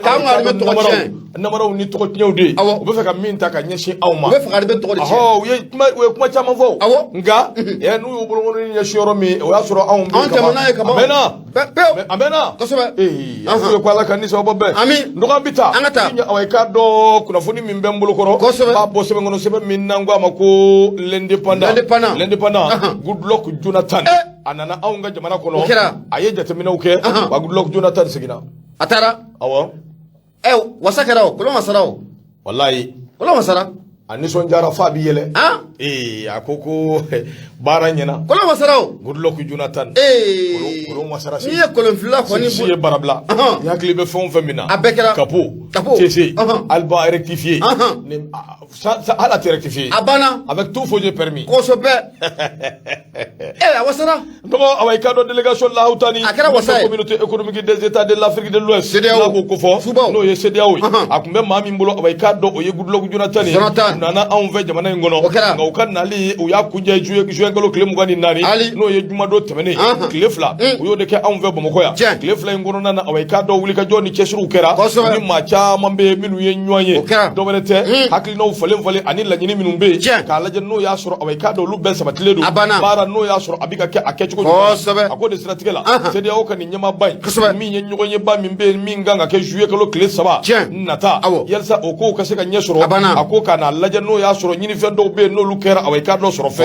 namara unni to nyawde o be fa ka minta ka nyeshi awma o be fa ka be to we kuma chama fo nga e nu yo bolo ni nyeshi yoro mi o ya soro awum be amena afu ko ala kanisa obbe ndo bita nya awai ka do kuna funi mimbe mbulu koro ba bo sebe ngono sebe minango amako l'indépendant good luck Jonathan anana aunga jamana kono aye jatemina uke ba good luck Jonathan sigina atara awo wasakara ko masarao wallahi ko masara ani son jara fabi yele akoko bara nyena ko masarao good luck Jonathan ko masara ni ko fila ko ni si barabla ya klibe fon femina abekara capo tc alba rectifié ça a été rectifié abana avec tout faux permis ko so be wasara ndoko awai kado délégation la hutani communauté économique des états de l'Afrique de l'Ouest la ko fo no ye CEDEAO akumbe mami mbolo awai kado o ye good luck Jonathan nana anve jamana ngono nga ukanali uya kuje juye ngalo kile mugani nani no ye juma do temene kile fla uyo de ke anve bomoko ya kile fla ngono nana awai kado wuli ka joni chesuru kera ni macha mambe minu ye nyoye do benete hakli no fole ani la nyini minu be ka la no ya soro awai kado lu ben sabatile do bara no ya soro abika ke akechuko akode strategela sede o kan nyama bay mi nye nyoye ba mi be mi nganga ke juye kalo kile saba nata yelsa oko ka se ka nyesoro akoka na laje no ya soro nyini fendo be no lu kera awai kado soro fe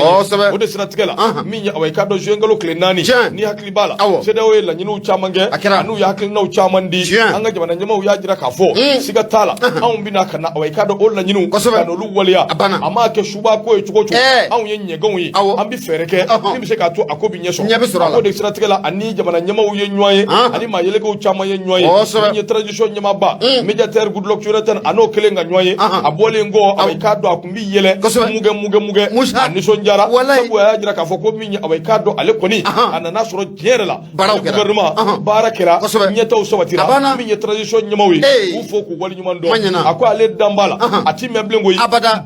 o de strategela mi nya awai kado juye ngalo kile nani ni hakli bala sede o la nyini uchamange anu ya hakli na uchamandi anga jabana nyama u ya jira ka fo siga tala an bina kana awai kado o la nyini no lu waliya ama ke shuba ko e chuko an ye nyegon yi an bi fereke ni bi se ka to akobi nyeso ko de strategela ani jabana nyama u ye nyoye ani ma yele ko chama ye nyoye ni tradition nyama ba mediateur good luck Jonathan ano kelenga nyoye abole ngo awai kado akumbi yele muge ani so njara sabu ya jira ka fo ko minya awai kado ale koni anana soro jere la gouvernement barakera nyeta o sobatira minya tradition nyama wi u fo ko wali nyumando ako ale dambala ati memble ngoyi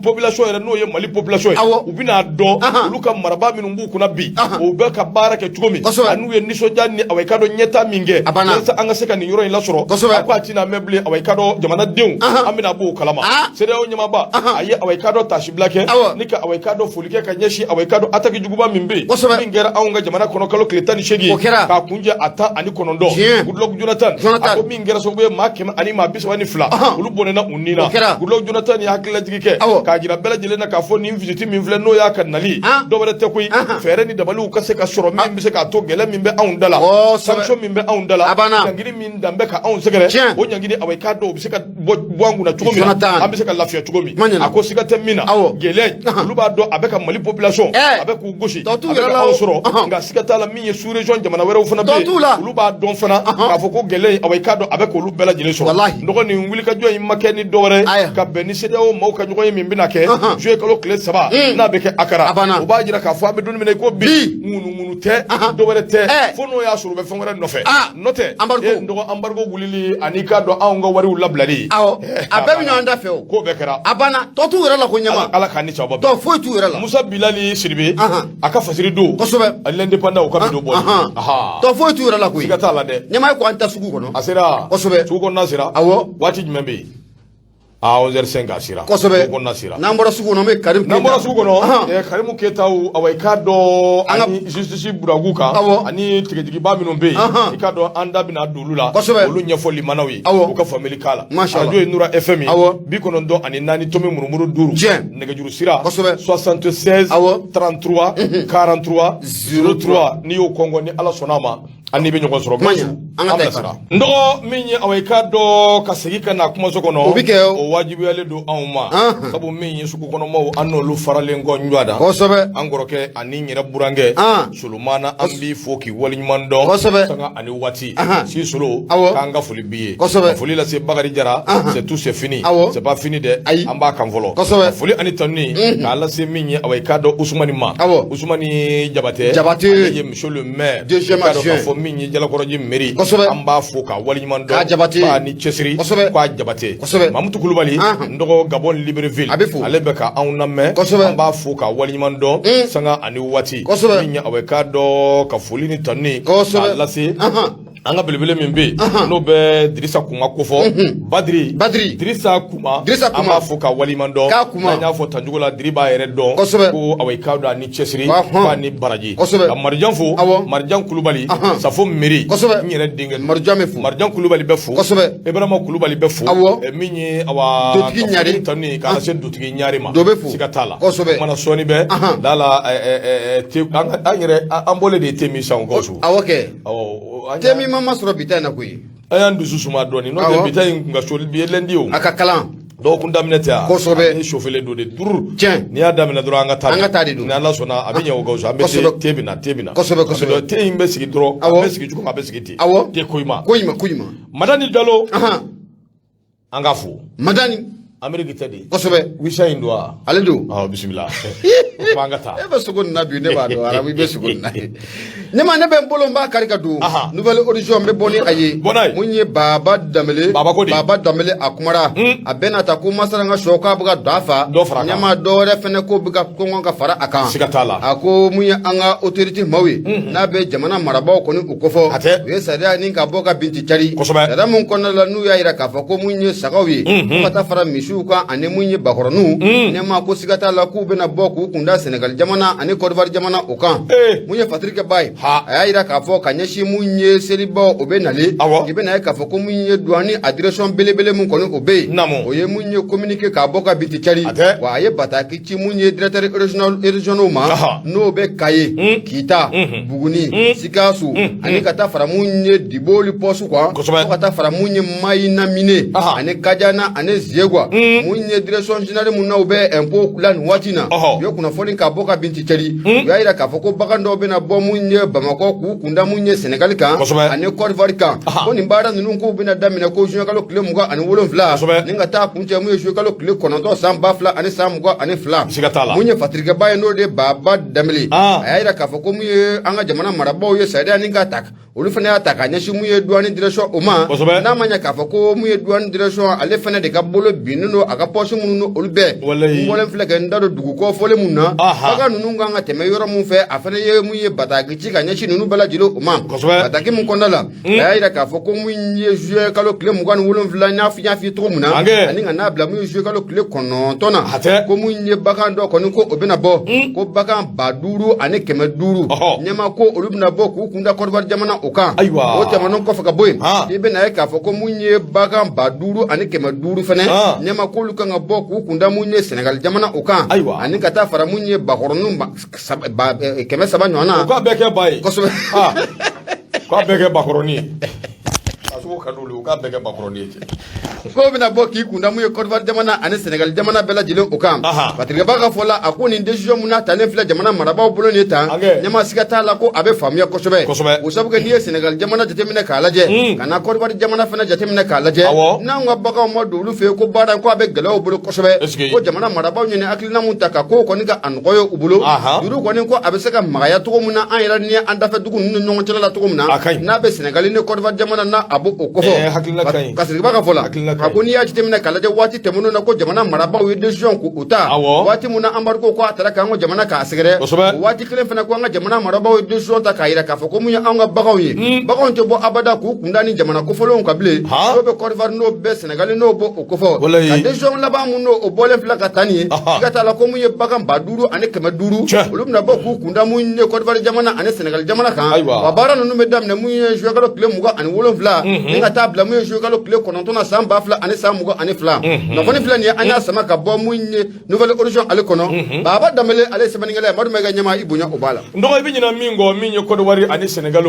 population era no ye mali population ubina do uluka maraba minu mbu kuna bi o be ka barake tugomi anu ye niso janni awai kado nyeta minge sa anga seka ni yoro ila soro ako ati na memble awai kado jamana deun amina bu kalama sede o nyama ba aye awai kado tashi blake nika awai kado fulike ka nyeshi awai kado ataki juguba mimbe mingera aunga jamana kono kalo kletani shegi ka kunje ata ani konondo good luck Jonathan ako mingera so be makema ani ma biswa ni fla ulu bonena unina good luck Jonathan ya hakila jigike ka jira bela jele na ka fo ni visiti min fle no ya kanali do bele te kuyi fere ni dabalu ka se ka soro min bi se ka to gele min be aundala sanction min be aundala ngiri min dambe ka aun segere o nyangidi awai kado bi se ka bwangu na tugomi ambi se ka lafiya tugomi ako siga temina gele luba do abeka mali population abeka ugoshi abeka osoro nga siga tala min ye sous région jamana wera ufana be luba don fana ka fo ko gele awai kado abeka lu bela jele so ndogo ni nguli ka joyi make ni dore ka beni CEDEAO mo ka nyogo min bina ke jouer kalo clé saba na beke akara o ba jira ka fo abe dun mine ko bi munu te dore te fo no ya suru be fo ngara nofe note ndogo embargo gulili anika do aunga wari ulablali abe nyanda fe ko bekera abana to tu wera la ko nyama ala kanni chaba to fo tu wera la Musa Bilali Sirbe aka fasiri do l'indépendant ka do bo to fo tu la ko siga tala de nyama ko anta sugu kono asira sugu kono nasira awo wati jumbe a 11h05 asira ko nasira nambora sugu no me karim nambora sugu no karimu ketaw awai kado ani justice buraguka ani tigitigi ba minu be ikado anda bina dulula olu nyefoli manawi u ka family kala radio nura fm bi kono ndo ani nani tomi murumuru duru nega juru sira 76 33 43 03 ni o kongo ni ala sonama ani be nyoko soro gasu amna ndogo minye awai kado kasegika na kuma sokono wajibi ale do anuma sabu min suku kono maw anolu faralen go nywada angoroke ani nyira burange sulumana ambi foki walinyumando sanga ani wati si solo kanga fuli biye fuli la se bagari jara c'est tout c'est fini c'est pas fini de amba kan volo fuli ani tanni kala se min awai kado usmani ma usmani jabate ye monsieur le maire kado fo min jala koroji mairie amba foka walinyumando ba ni chesri kwa jabate mamutu kulubali ndogo Gabon Libreville ale beka anw namme amba fo ka waliman do sanga ani wati minya aweka do ka foli ni tanni lase anga belebele min be no be Drissa Kuma kofo Badri Drissa Kuma amba fo ka waliman do na nya fo tanjugola driba yere do ko aweka do ani chesri ba ni baraji marjan fo marjan kulubali safo meri nyere dinge marjan kulubali be fo Ibrahima kulubali be fo minyi awa dotigi nyari tani ka se dotigi nyari ma sikatala mana soni be dala anyere ambole de temi san gosu awoke temi mama soro bitana kuyi ayan dusu suma doni no be bitai nga shol bi lendi o akakalan do kun damneta ni chauffeur do de tour ni adamina dro anga tadi ni Allah sona abinya o gosu ambe tebina kosobe te imbe sigi dro ambe sigi juko ambe sigi ti te koyma madani dalo angafu madani Amerika tadi kosobe wisha indwa aledu bismillah mangata ebe sugun nabi ne ba do arabi be sugun na nyama ne be mbolo mba karika du nouvelle audition be boni ayi munye baba damele akumara abena ta ko masaranga shoka buga dafa nyama do refene ko buga ko ngonga fara akan sikatala ako munye anga autorité mawi na be jamana marabaw ko ni ukofo we sariya ni ka boka binti chari da mun konna la nu ya ira ka fa ko munye sagawi ko ta fara mishuka ane munye bakoronu nyama ko sikatala ku bena boku kunda Senegal jamana ane Côte d'Ivoire jamana okan munye Patrick Bay ayira ka fo kanyeshi munye seribo obenale ibena ka fo ko munye douane adression belebele mun kono obe oye munye communiquer ka boka biti chari wa aye bataki chi munye directeur régional ma no be kaye kita buguni sikasu ani kata fara munye diboli posu kwa kata fara munye maina mine ani kajana ani ziegwa munye direction générale mun no be impôt lan watina yo kuna foni ka boka binti chari ayira ka fo ko bakando be na bo munye Bamako ku kunda munye Senegal kan ane Côte d'Ivoire kan ko ni mbara nunu ko bina damina ko junya kalo kile muga ane wolon fla ninga ta kunje munye junya kalo kile konoto samba fla ane samuga ane fla munye Patrick Baye no de baba damili ayira ka foko munye anga jamana marabo ye saida ninga tak olu fana ataka nya shi munye douane direction oma na manya ka foko munye douane direction ale fana de ka bolo binuno aka poche munno olbe wolon fla ga ndado dugu ko fole munna baka nunu nganga teme yoro mun fe afana ye munye batagi chika nyashi nunu bala jilo uma bataki mun kondala ayira ka foko munye jouer kalo kile mugan wolon fla nya fi to muna aninga na bla munye jouer kalo kile kono tona ko munye baka ndo kono ko obena bo ko baka baduru ane keme duru nyama ko olubna bo ku kunda korbar jamana okan o tema non ko faka boy ibe na ka foko munye baka baduru ane keme duru fene nyama ko lukanga bo ku kunda munye Senegal jamana okan ani kata fara munye bakoronu keme saba nyona ko beke bay ko beke bakoroni asu kadulu ko beke bakoroni ko bina bo ki kunda munye Côte d'Ivoire jamana ani Senegal jamana bela jilo okan Patrick Baka fola akuni decision muna tane fila jamana maraba bolo ne ta nyama sikata la ko abe famia kosobe usabuke ni Senegal jamana jatemina ka laje kana Côte d'Ivoire jamana fana jatemina ka laje na nga baka mo dulu fe ko bada ko abe gelo bolo kosobe ko jamana maraba nyene akilina muntaka ko ko ni ka angoyo ubulo duru ko ni ko abe saka magaya to muna an yara ni anda fa dugu nnu nyongo tela to muna na be Senegal ni Côte d'Ivoire jamana na abu okofo Patrick Baka fola ka ko ni ya jitemina kala de wati temuno na ko jamana maraba we decision ko uta wati muna ambarko ko atara kan jamana ka asgere wati kelen fana ko nga jamana maraba we decision ta kaira ka fa ko munya anga bagaw yi bagaw to bo abada ku kundani jamana ko folon ka ble do be Côte d'Ivoire no be Sénégal no bo ko fo ka decision la ba muno o bole fla ka tani ka tala ko munya bagam baduru ane kema duru olumna bo ku kunda munye Côte d'Ivoire jamana ane Sénégal jamana kan wa bara no medam ne munya joueur kle muga ane wolon fla nga tabla munya joueur kle kononto na samba fla ane samuga ane fla no foni fla ni anya sama ka bo munye nouvelle origine ale kono baba damele ale semaningale madu mega nyama ibunya obala ndogo ibinyina mingo minye Côte d'Ivoire ane Sénégal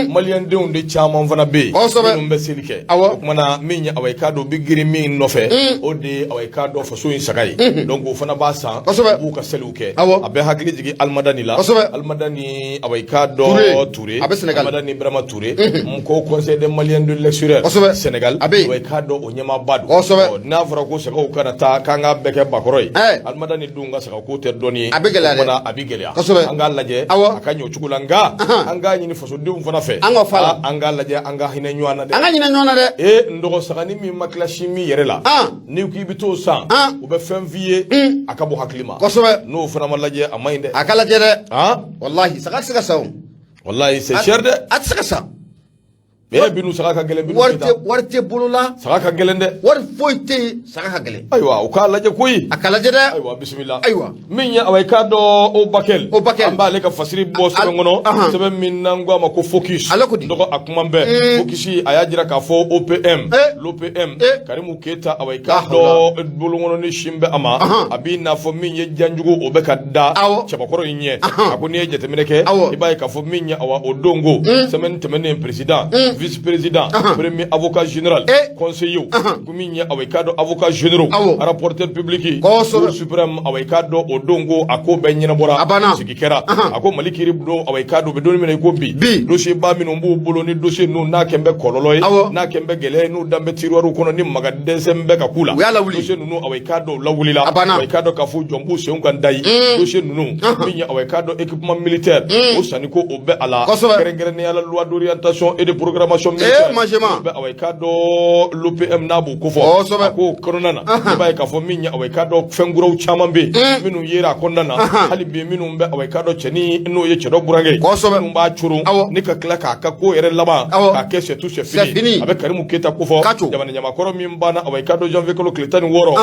malien de unde chama fana be numbe silike kumana minye awekado bigiri min nofe ode awekado faso in sagai donc fana basa bu ka seluke abe hakili jigi almadani la almadani awekado Touré almadani Brahma Touré mko conseil des maliens de l'extérieur Sénégal awekado onyama badu na fara ko saka ukana ta kanga beke bakoroy almadani dunga saka ko te doni kumana abigelia anga laje akanyo chukulanga anga nyini faso dum fana fe anga laje anga hina nywana de ndogo sagani mi makla chimie yere la ni ki bito san u be février akabo haklima no fana malaje amainde akala jere wallahi saka saw wallahi c'est cher de at saka sa binu saka gele binu warte bulula saka gele de war foite saka gele aywa u ka laje kuyi akala jere aywa bismillah aywa minya awekado o bakel amba le ka fasiri bo so ngono sebe minna ngwa mako focus ndoko akumambe focus ayajira ka fo OPM l'OPM Karimu Keita awekado bulu ngono ni shimbe ama abina fo minye janjugo obeka da chabakoro inye akuni jetemeneke ibai ka fo minya awa odongo semen temene president vice-président, premier avocat général, conseiller, Guminya Awekado, avocat général, rapporteur public, Cour suprême Awekado, Odongo, Ako Benyabora, Sikikera, Ako Malikiri Bro, Awekado, Bedonime Kobi, dossier Baminumbu, Boloni, dossier no Nakembe Kololoy, Nakembe Gele, no Dambe Tiruaru Kononi, Magadezembe Kakula, dossier no Awekado, Lawulila, Awekado Kafu, Jombu, Seungandai, dossier no, Minya Awekado, équipement militaire, Osaniko, Obe Ala, Kerengrene à la loi d'orientation et de programmation militaire awekado l'OPM nabu kofo ko koronana ba ka fo minya awekado fenguro chamambe minu yera kondana hali be minu be awekado cheni no ye chedo burange minu ba churu nika klaka ka ko ere laba ka kese tout c'est fini avec Karimu Keita kofo jamana nyama koro mimbana awekado janvier ko kletani woro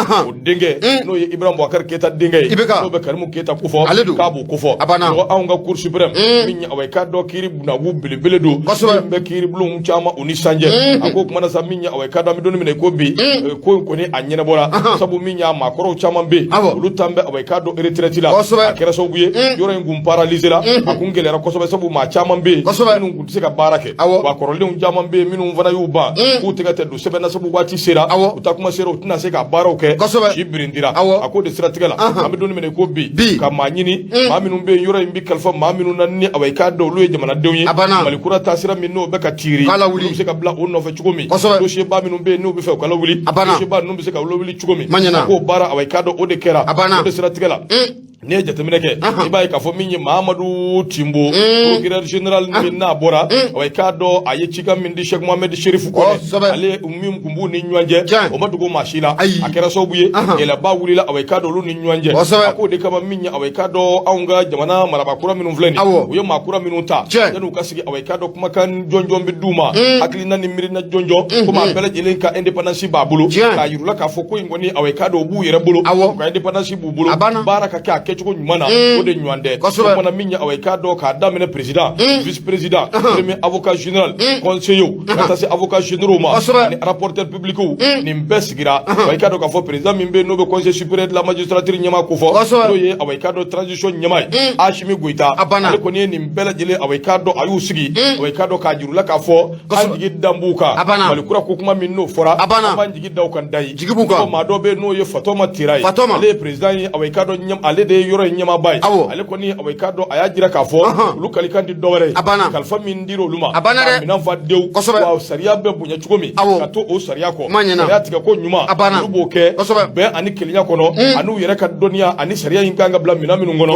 dinge no ye Ibrahim Boubacar Keita dinge no be Karimu Keita kofo kabu kofo no aunga cour suprême minya awekado kiri buna wu bilibeledo be kiri blum chama unisanje ako kuma na saminya awekado mi doni mine ko bi ko ni anyene bora sabu minya makoro chama be lutambe awekado retraite la akera so buye yoro ngum paralyser la akungelera ko so sabu ma chama be minu ngutse ka barake wa korole chama be minu vana yuba kutega tedu sebe na sabu wati sera utakuma sera utina se ka baroke shibirindira ako de strategala ami doni mine ko bi ka manyini ma minu be yoro imbi kalfa ma minu nanni awekado luye jamana dewyi malikura tasira minno be ka tiri wuli se ka bla on no fe chugomi dossier ba minum be no be fe kala wuli dossier ba no be se ka wuli chugomi ko bara awekado o de kera o de strategala ne jatemineke ibai ka fo minye Mahamadou Timbo procureur général minna bora awekado aye chika mindi Sheikh Mohamed Sherif ko ale ummi kumbu ni nyanje o madugo mashila akera sobuye ela ba wulila awekado lu ni nyanje ko de kama minya awekado aunga jamana maraba kura minum vleni uyo makura minuta yanu kasigi awekado kuma kan jonjo mbi duma aklina ni mirina jonjo kuma bela jelen ka independence babulu ka yurula ka fo ko ngoni awekado bu yere bulu ka independence bu bulu baraka ka kechuko nyumana o de nywande kuma na minya awekado ka damene président vice président premier avocat général conseiller kata se avocat général ma ni rapporteur public ni mbesigira awekado ka fo président mimbe no be conseil supérieur de la magistrature nyama ko fo no ye awekado transition nyama Ashimi Goita ale ko ni mbela jele awekado ayu sigi awekado ka jirula ka fo anjigi dambuka malikura ko kuma minno fora anjigi dawkan dai ko ma do be no ye Fatoma Tirai ale président awekado nyam ale de ye yoro nyama bay ale ko ni away kado aya jira ka fo lu kali kan di dowere kalfa min diro luma minan fa dew wa sariya be bunya chugomi ka to o sariya ko ya tiga ko nyuma lu boke be ani kelinya kono anu yere ka donia ani sariya yinkanga bla minan minun gono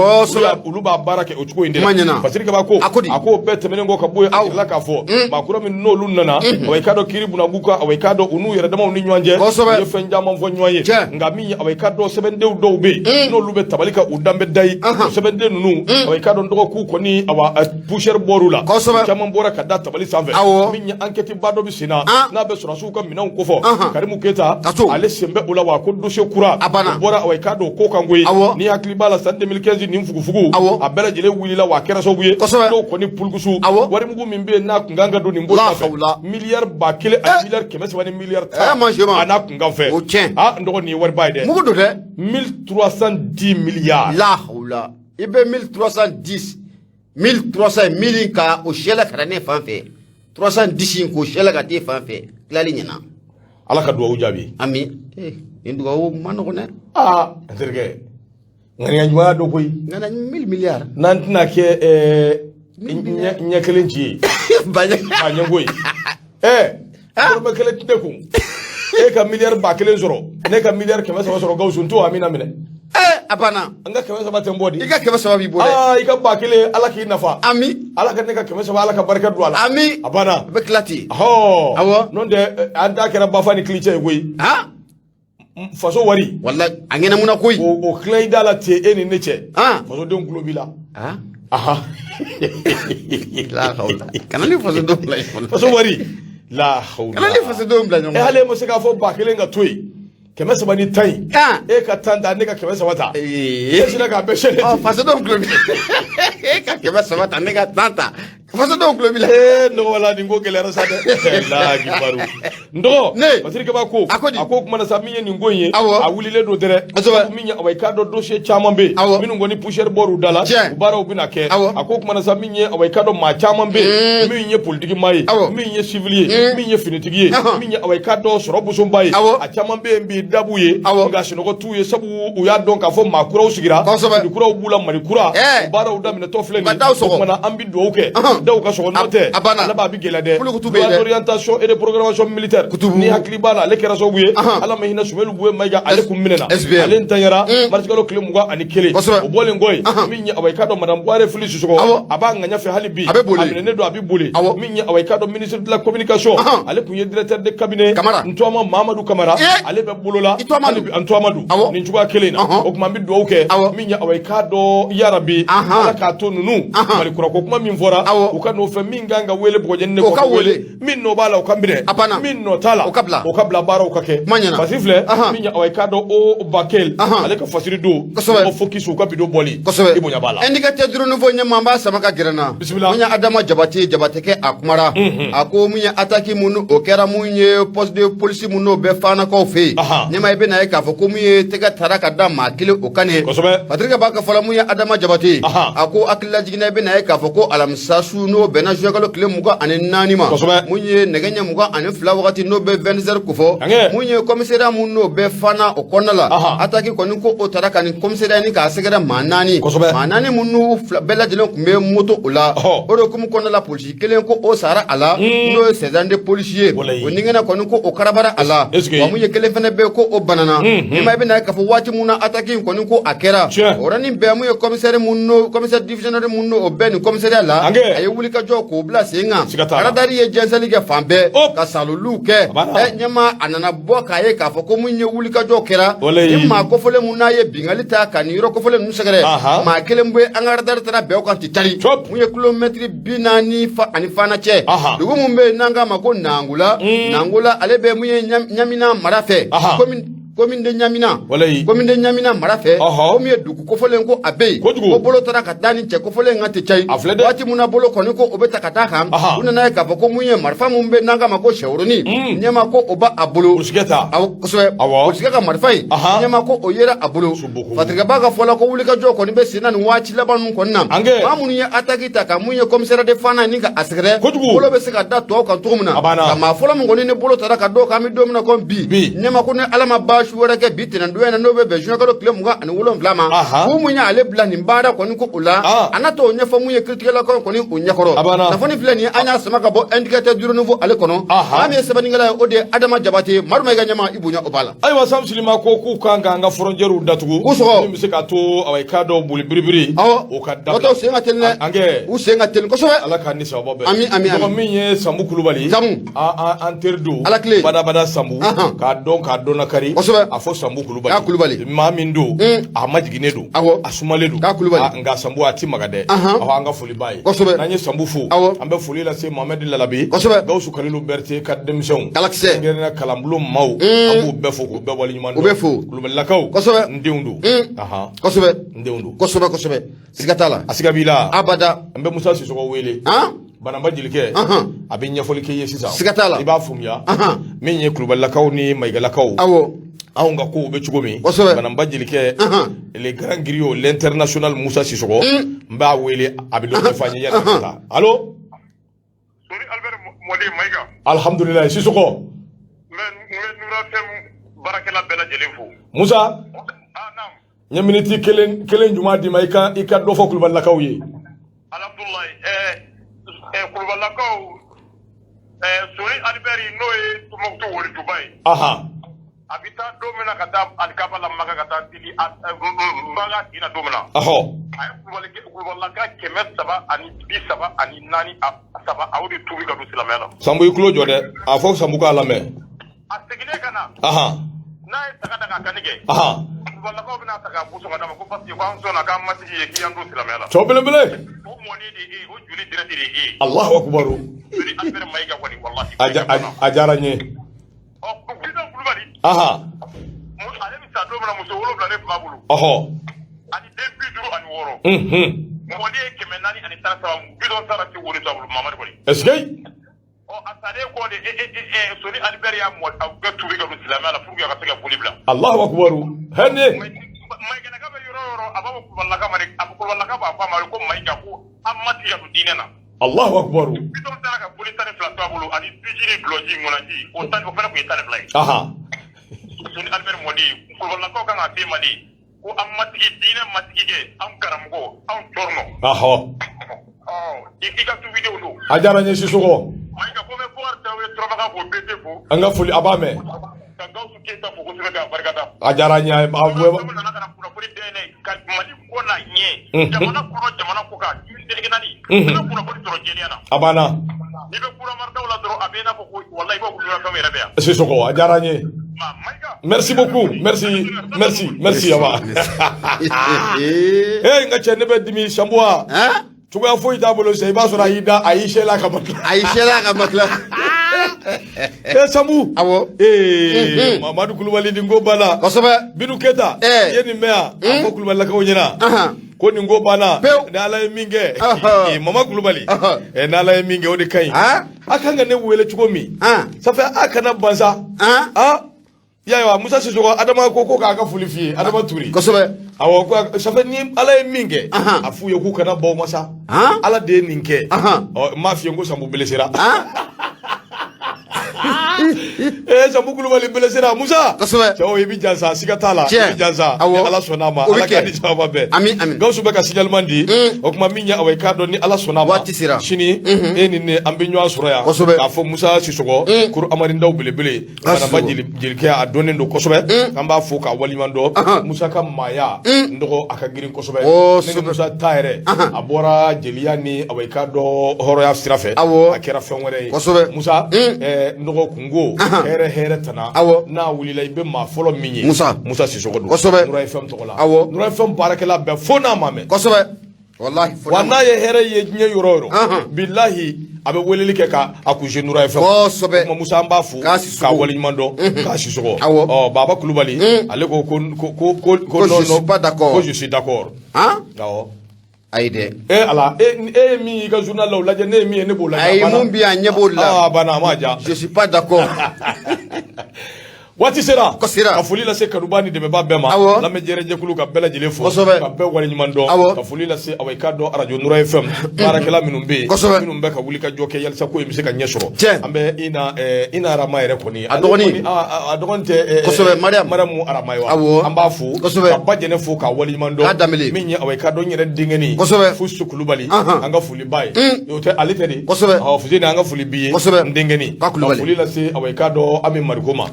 ulu ba barake o chugo inde fasirika ba ko ako be temene ngo ka boye la ka fo ma kura min no lu nana away kado kiri buna buka away kado unu yere dama uni nyanje ye fenja man fo nyoye ngami away kado seben dew do be no lu be tabalika udambe dai seben de nunu away kado ndo ku ko ni awa pusher borula kama mbora kada tabali sanve minya enquête bado bi sina na be sura su ko minan ko fo karimu keta ale sembe ula wa ko doshe kura bora away kado ko kangwe ni hakli bala san 2015 ni mfugu abela jele wulila wa kera so buye do ko ni pulgusu wari mugu mimbe na kunganga do ni mbo milliard bakile a milliard kemese wani milliard ana kunga fe ndo ni wari bayde mugu do de 1310 milliards la hawla ibe 1310 millions ka o shela karane fanfe 310 ko shela ka te fanfe klali nyana ala ka duwa ujabi ami nduwa o manoko ne ndirge ngani nywa do koy ngana 1000 milliards nantina ke nyakelenji banya ngoy ko be kele tideku ka milliard ba kele zoro ne ka milliard kema so gawsu nto amina mine apana anga kema so batem bodi ika kema so bi bodi ika ba kele ala ki nafa ami ala ka ne ka kema so ala ka barka du ala ami apana be klati awo non de anda kera ba fani cliché goy faso wari wallahi angena muna koy o clay dala te eni neche faso don globila la hawla kanali faso don play faso wari la hawla kanali faso don play hale mo se ka fo bakele nga toy kemese bani tai ka tanda ne ka kemese wata sina ka beshele faso don globila ka kemese wata ne ka tanta faso don globila no wala ningo gelera sade la gibaru ndo basirike ba ko ako kuma na samiye ningo yin a wulile do dere minya awai ka do dossier chamambe minu ngoni pusher boru dala ubara ubina ke ako kuma na samiye awai ka do ma chamambe minye politique mai minye civilier minye finitigier minya awai ka do sorobu sombai a chamambe mbi dabuye nga sinogo tuye sabu uya don ka fo makura usigira dikura ubula manikura ubara udamina to fleni kuma na ambi do uke daw ka so note ala ba bi gelade l'orientation et de programmation militaire ni hakli bala le kera so buye ala mahina sumelu buye mayga ale kum minena ale ntanyara martigalo kile muga ani kele o bole ngoy minya awai kado madam boire flisu so aba nganya fe halibi amene do abi bole minya awai kado ministre de la communication ale kunye directeur de cabinet ntoma Mamadou Kamara ale be bolola halibi Antoamadou ni njuga kele na o kuma mi do oke minya awai kado yarabi ala ka to nunu mali kura ko kuma min fora ukano fe minganga wele boje ne ko wele min no bala ukambire min no tala ukabla bara ukake basifle minya awai kado o bakel ale ka fasiri do o focus ukabido boli ibonya bala indicateur duro no vonya mamba samaka girana munya Adama Jabate ke akumara ako munya ataki munu okera munye poste de police munu be fana ko fe nyama ibe na ka fo ko munye tega taraka da makile okane patrika baka fola munya Adama Jabate ako akilla jigina ibe na ka fo ko alamsa su no bena jogalo kile muga anen nanima munye neganya muga anen fla wakati no be 20h kufo munye komisera munno be fana okonala ataki koni ko otaraka ni komisera ni ka segera manani munno bela jelo kumbe moto ola oro kum konala police kelen ko o sara ala no sezande policier oningena koni ko okarabara ala wa munye kelen fene be ko o banana ima be na ka fo wati muna ataki koni ko akera orani be munye komisera munno komisera divisionnaire munno o ben komisera la ayi wuli ka jo ko bla senga aradari ye jensali ke fambe ka salulu ke nyama anana boka ye ka fo ko munye wuli ka jo kera imma ko fole munna ye bingalita kan yiro ko fole nusagare ma kelembwe angaradar tana be ko titari munye kilometri binani fa ani fana che dugu mumbe nanga mako nangula alebe munye nyamina marafe commune de Nyamina marafe o mi dugu ko folen ko abe ko bolo tara ka dani che ko folen ngate chai wati muna bolo ko ko obeta kata kam una na ka ko munye marfa mumbe nanga mako shawroni nyama ko oba abulo usigeta usigeka marfai nyama ko oyera abulo fatriga baga fola ko wulika jo ko ni be sinan wachi laban ko nam mamunu ya ataki taka munye komisera de fana ninga asgre bolo be sika da to ka tumuna kama fola mun ko ni bolo tara ka do ka mi domina ko bi nyama ko ne alama ba su wɛrɛ kɛ bi tɛnɛn don n'o bɛ bɛn juin kalo tile 27 ma ko mun y'ale bila nin baara kɔni ko o la a na t'o ɲɛfɔ mun ye kiiritigɛlakaw kɔni o ɲɛkɔrɔ nafoni filɛ nin ye an y'a sama ka bɔ indicateur du renouveau ale kɔnɔ maa min ye sɛbɛnnikɛla ye o de ye Adama Jabate Maruma i ka ɲɛma i bonya o b'a la ayiwa Samsilima ko k'u kan ka an ka frontières datugu min bɛ se ka to i k'a dɔn boli biribiri o ka dabila sen ka teli dɛ u sen ka teli kosɛbɛ Ala k'a ni sababa bɛn ami min ye Sambu Kulubali an teri don badabada Sambu k'a dɔn nakari a fɔ Sambu Kulubali maa min don a majiginnen don a sumalen don nka Sambu a ti maga dɛ an ka foli b'a ye n'an ye Sambu fo an bɛ foli lase Mohamed Lalabi Gawusu Kalilu Berete ka denmisɛnw ngɛrɛnna kalanbulon maaw an b'u bɛɛ fo k'u bɛɛ waleɲuman dɔn Kulubalilakaw n denw don n denw don kosɛbɛ siga t'a la a siga b'i la abada an bɛ Musa Sisɔgɔ wele Banamba Jelikɛ a bɛ ɲɛfɔli kɛ ye sisan siga t'a la i b'a faamuya min ye Kulubalilakaw ni Mayigalakaw anw ka kow bɛ cogo min Banamba Jelikɛ le grand griot l'international Musa Sisɔgɔ n b'a wele a bɛ dɔ ɲɛfɔ an ye yanni ka taa allo Sori Albert Mɔden Mayiga alhamdulilayi Sisɔgɔ n bɛ Nura FM baarakɛla bɛɛ lajɛlen fo Musa n ye miniti kelen juma d'i ma i ka dɔ fɔ Kulubalilakaw ye alhamdulilayi Kulubalilakaw Sori Albert n'o ye Tumutu Wolotuba ye a bɛ taa don min na ka taa Alikaba la Maga ka taa dili Maga Dina don min na a ye Kulubalilaka 334 a y'o de tuubi ka don silamɛya la Sambu i tulo jɔ dɛ a fɔ Sambu k'a lamɛn a seginnen ka na n'a ye saga da k'a kanni kɛ Kulubalilakaw bɛna ta k'a buso ka d'a ma ko parce que k'an sɔnna k'an matigi ye k'i y'an don silamɛya la cɛw belebele o mɔni de ye o joli direct de ye Allahu akbar Sori Albert Mayiga kɔni wallahi a diyara n ye Bidan Kulubali ale bɛ sa don min na muso 7 ne fa bolo ani den 56 mɔden ye 413 Bidan taara se wolo bolo Mamadu kɔni est-ce que a salen kɔ de Sori Albert y'a bɛɛ tuubi ka don silamɛya la pour que a ka se ka foli bila Allahu akbar hɛnɛ Mayigalaka bɛ yɔrɔ o yɔrɔ a b'a fɔ Kulubalilaka ma de Kulubalilaka b'a fɔ a ma ko Mayiga ko an ma tigɛ ka don diinɛ na Allahu akbar Bidan taara ka boli 12 to a bolo ani biji ni gulɔji ŋɔnaji o fana tun ye 12 ye Sori Albert Mɔden Kulubalilakaw kan ka f'e ma de ko an matigi diinɛ matigi kɛ an karamɔgɔ an cɔrɔnɔ i ka tu vidéo don a diyara n ye Sisɔgɔ Mayiga ko n bɛ Bukari Tarawele Turamagan fo BT fo an ka foli a b'a mɛn ka Gawusu Keyita fo kosɛbɛ k'a barikada a diyara n ye nana ka na kunnafoni dayɛlɛ ka Mali ko n'a ɲɛ jamana kɔnɔ jamana kɔ kan délégué nani ka kunnafoni sɔrɔ jɛlenya na a banna n'i bɛ kuramaridaw la dɔrɔn a bɛ i n'a fɔ ko wallahi i b'a fɔ ko yɛrɛ bɛ yan Sisɔgɔ a diyara n ye merci beaucoup merci Aba n ka cɛ ne bɛ dimi Sambuwa cogoya foyi t'a bolo sisan i b'a sɔrɔ a y'i da a y'i sɛla ka makila Sambu Mamadu Kulubali nin ko banna kosɛbɛ Binu Keta i ye nin mɛn yan a fɔ Kulubalilakaw ɲɛna ko nin ko banna ni Ala ye min kɛ Mama Kulubali ni Ala ye min kɛ o de ka ɲi a kan ka ne wele cogo min safɛ a kana ban sa yawa Musa Sisɔgɔ Adama ko k'a ka foli f'i ye Adama Turi kosɛbɛ awɔ safɛ ni Ala ye min kɛ a f'u ye k'u kana baw ma sa Ala de ye nin kɛ n m'a f'i ye ko Sambu belesera Sambu Kulubali belesera Musa cɛw i bɛ jansa siga t'a la i bɛ jansa ni Ala sɔnn'a ma Ala k'a di sababa bɛɛ Gawusu bɛ ka signalement di o tuma min ye awɔ i k'a dɔn ni Ala sɔnn'a ma sini e ni ne an bɛ ɲɔgɔn sɔrɔ yan k'a fɔ Musa Sisɔgɔ Kuru Amarindaw belebele Banamba Jelikɛ a dɔnnen don kosɛbɛ an b'a fɔ k'a waleɲuman dɔn Musa ka maaya n dɔgɔ a ka girin kosɛbɛ ne ni Musa ta yɛrɛ a bɔra jeliya ni awɔ i k'a dɔn hɔrɔnya sira fɛ a kɛra fɛn wɛrɛ ye Musa n dɔgɔ kungo hɛrɛ tana n'a wulila i bɛ maa fɔlɔ min ye Musa Sisɔgɔ don Nura FM tɔgɔ la Nura FM baarakɛla bɛɛ fo n'a ma mɛn wa n'a ye hɛrɛ ye diɲɛ yɔrɔ o yɔrɔ bilahi a bɛ weleli kɛ k'a coucher Nura FM kuma Musa an b'a fo k'a waleɲuman dɔn k'a Sisɔgɔ Baba Kulubali ale ko je suis d'accord awɔ ayi dɛ Ala e ye min y'i ka journal la o lajɛ ne ye min ye ne b'o lajɛ ayi mun bi yan ɲɛ b'o la a banna a ma ja je suis pas d'accord Wati sera ka foli lase Kanubani dɛmɛba bɛɛ ma lamɛn jɛrɛjɛkulu ka bɛɛ lajɛlen fo ka bɛɛ waleɲuman dɔn ka foli lase Awayika dɔ Radio Nura FM baarakɛla minnu bɛ yen minnu bɛ ka wuli ka jɔ kɛ yalisa ko in bɛ se ka ɲɛ sɔrɔ an bɛ ina Arama yɛrɛ kɔni a dɔgɔnin tɛ Mariamu Arama ye wa an b'a fo ka ba jɛnɛ fo ka waleɲuman dɔn min ye Awayika dɔ yɛrɛ denkɛni Fusu Kulubali an ka foli ba ye o tɛ ale tɛ de Fuseni an ka foli bi ye n denkɛni ka foli lase Awayika dɔ Ami Mariko ma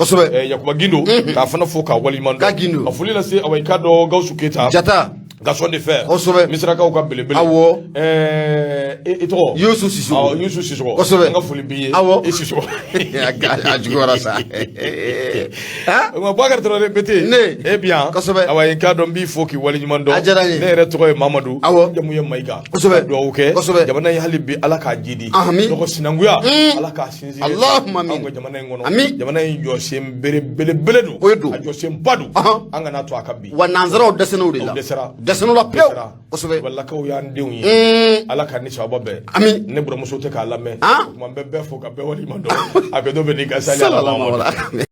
Yakuba Gindo k'a fana fo ka waliɲuman dɔn a foli lase Awayika dɔ Gawusu Keyita Gaston de Fer misirakaw ka belebele i tɔgɔ Yusu Sisɔgɔ an ka foli b'i ye i Sisɔgɔ a juguyara sa Bakari Traoré bete e bien Awayika dɔ n b'i fo k'i waliɲuman dɔn ne yɛrɛ tɔgɔ ye Mamadu jamu ye Mayiga duwawu kɛ jamana in hali bi Ala k'a jidi nɔgɔ sinankuya Ala k'a sinsin anw ka jamana in kɔnɔ jamana in jɔsen belebele don a jɔsen ba don an kana to a ka bi wa nanzaraw dɛsɛn'o de la dɛsɛn'o la pewu kosɛbɛ balakaw y'an denw ye Ala ka ni sababa bɛɛ ne buramuso tɛ k'a lamɛn tuma n bɛ bɛɛ fo ka bɛɛ waliɲuman dɔn a bɛ dɔ bɛ n'i ka sali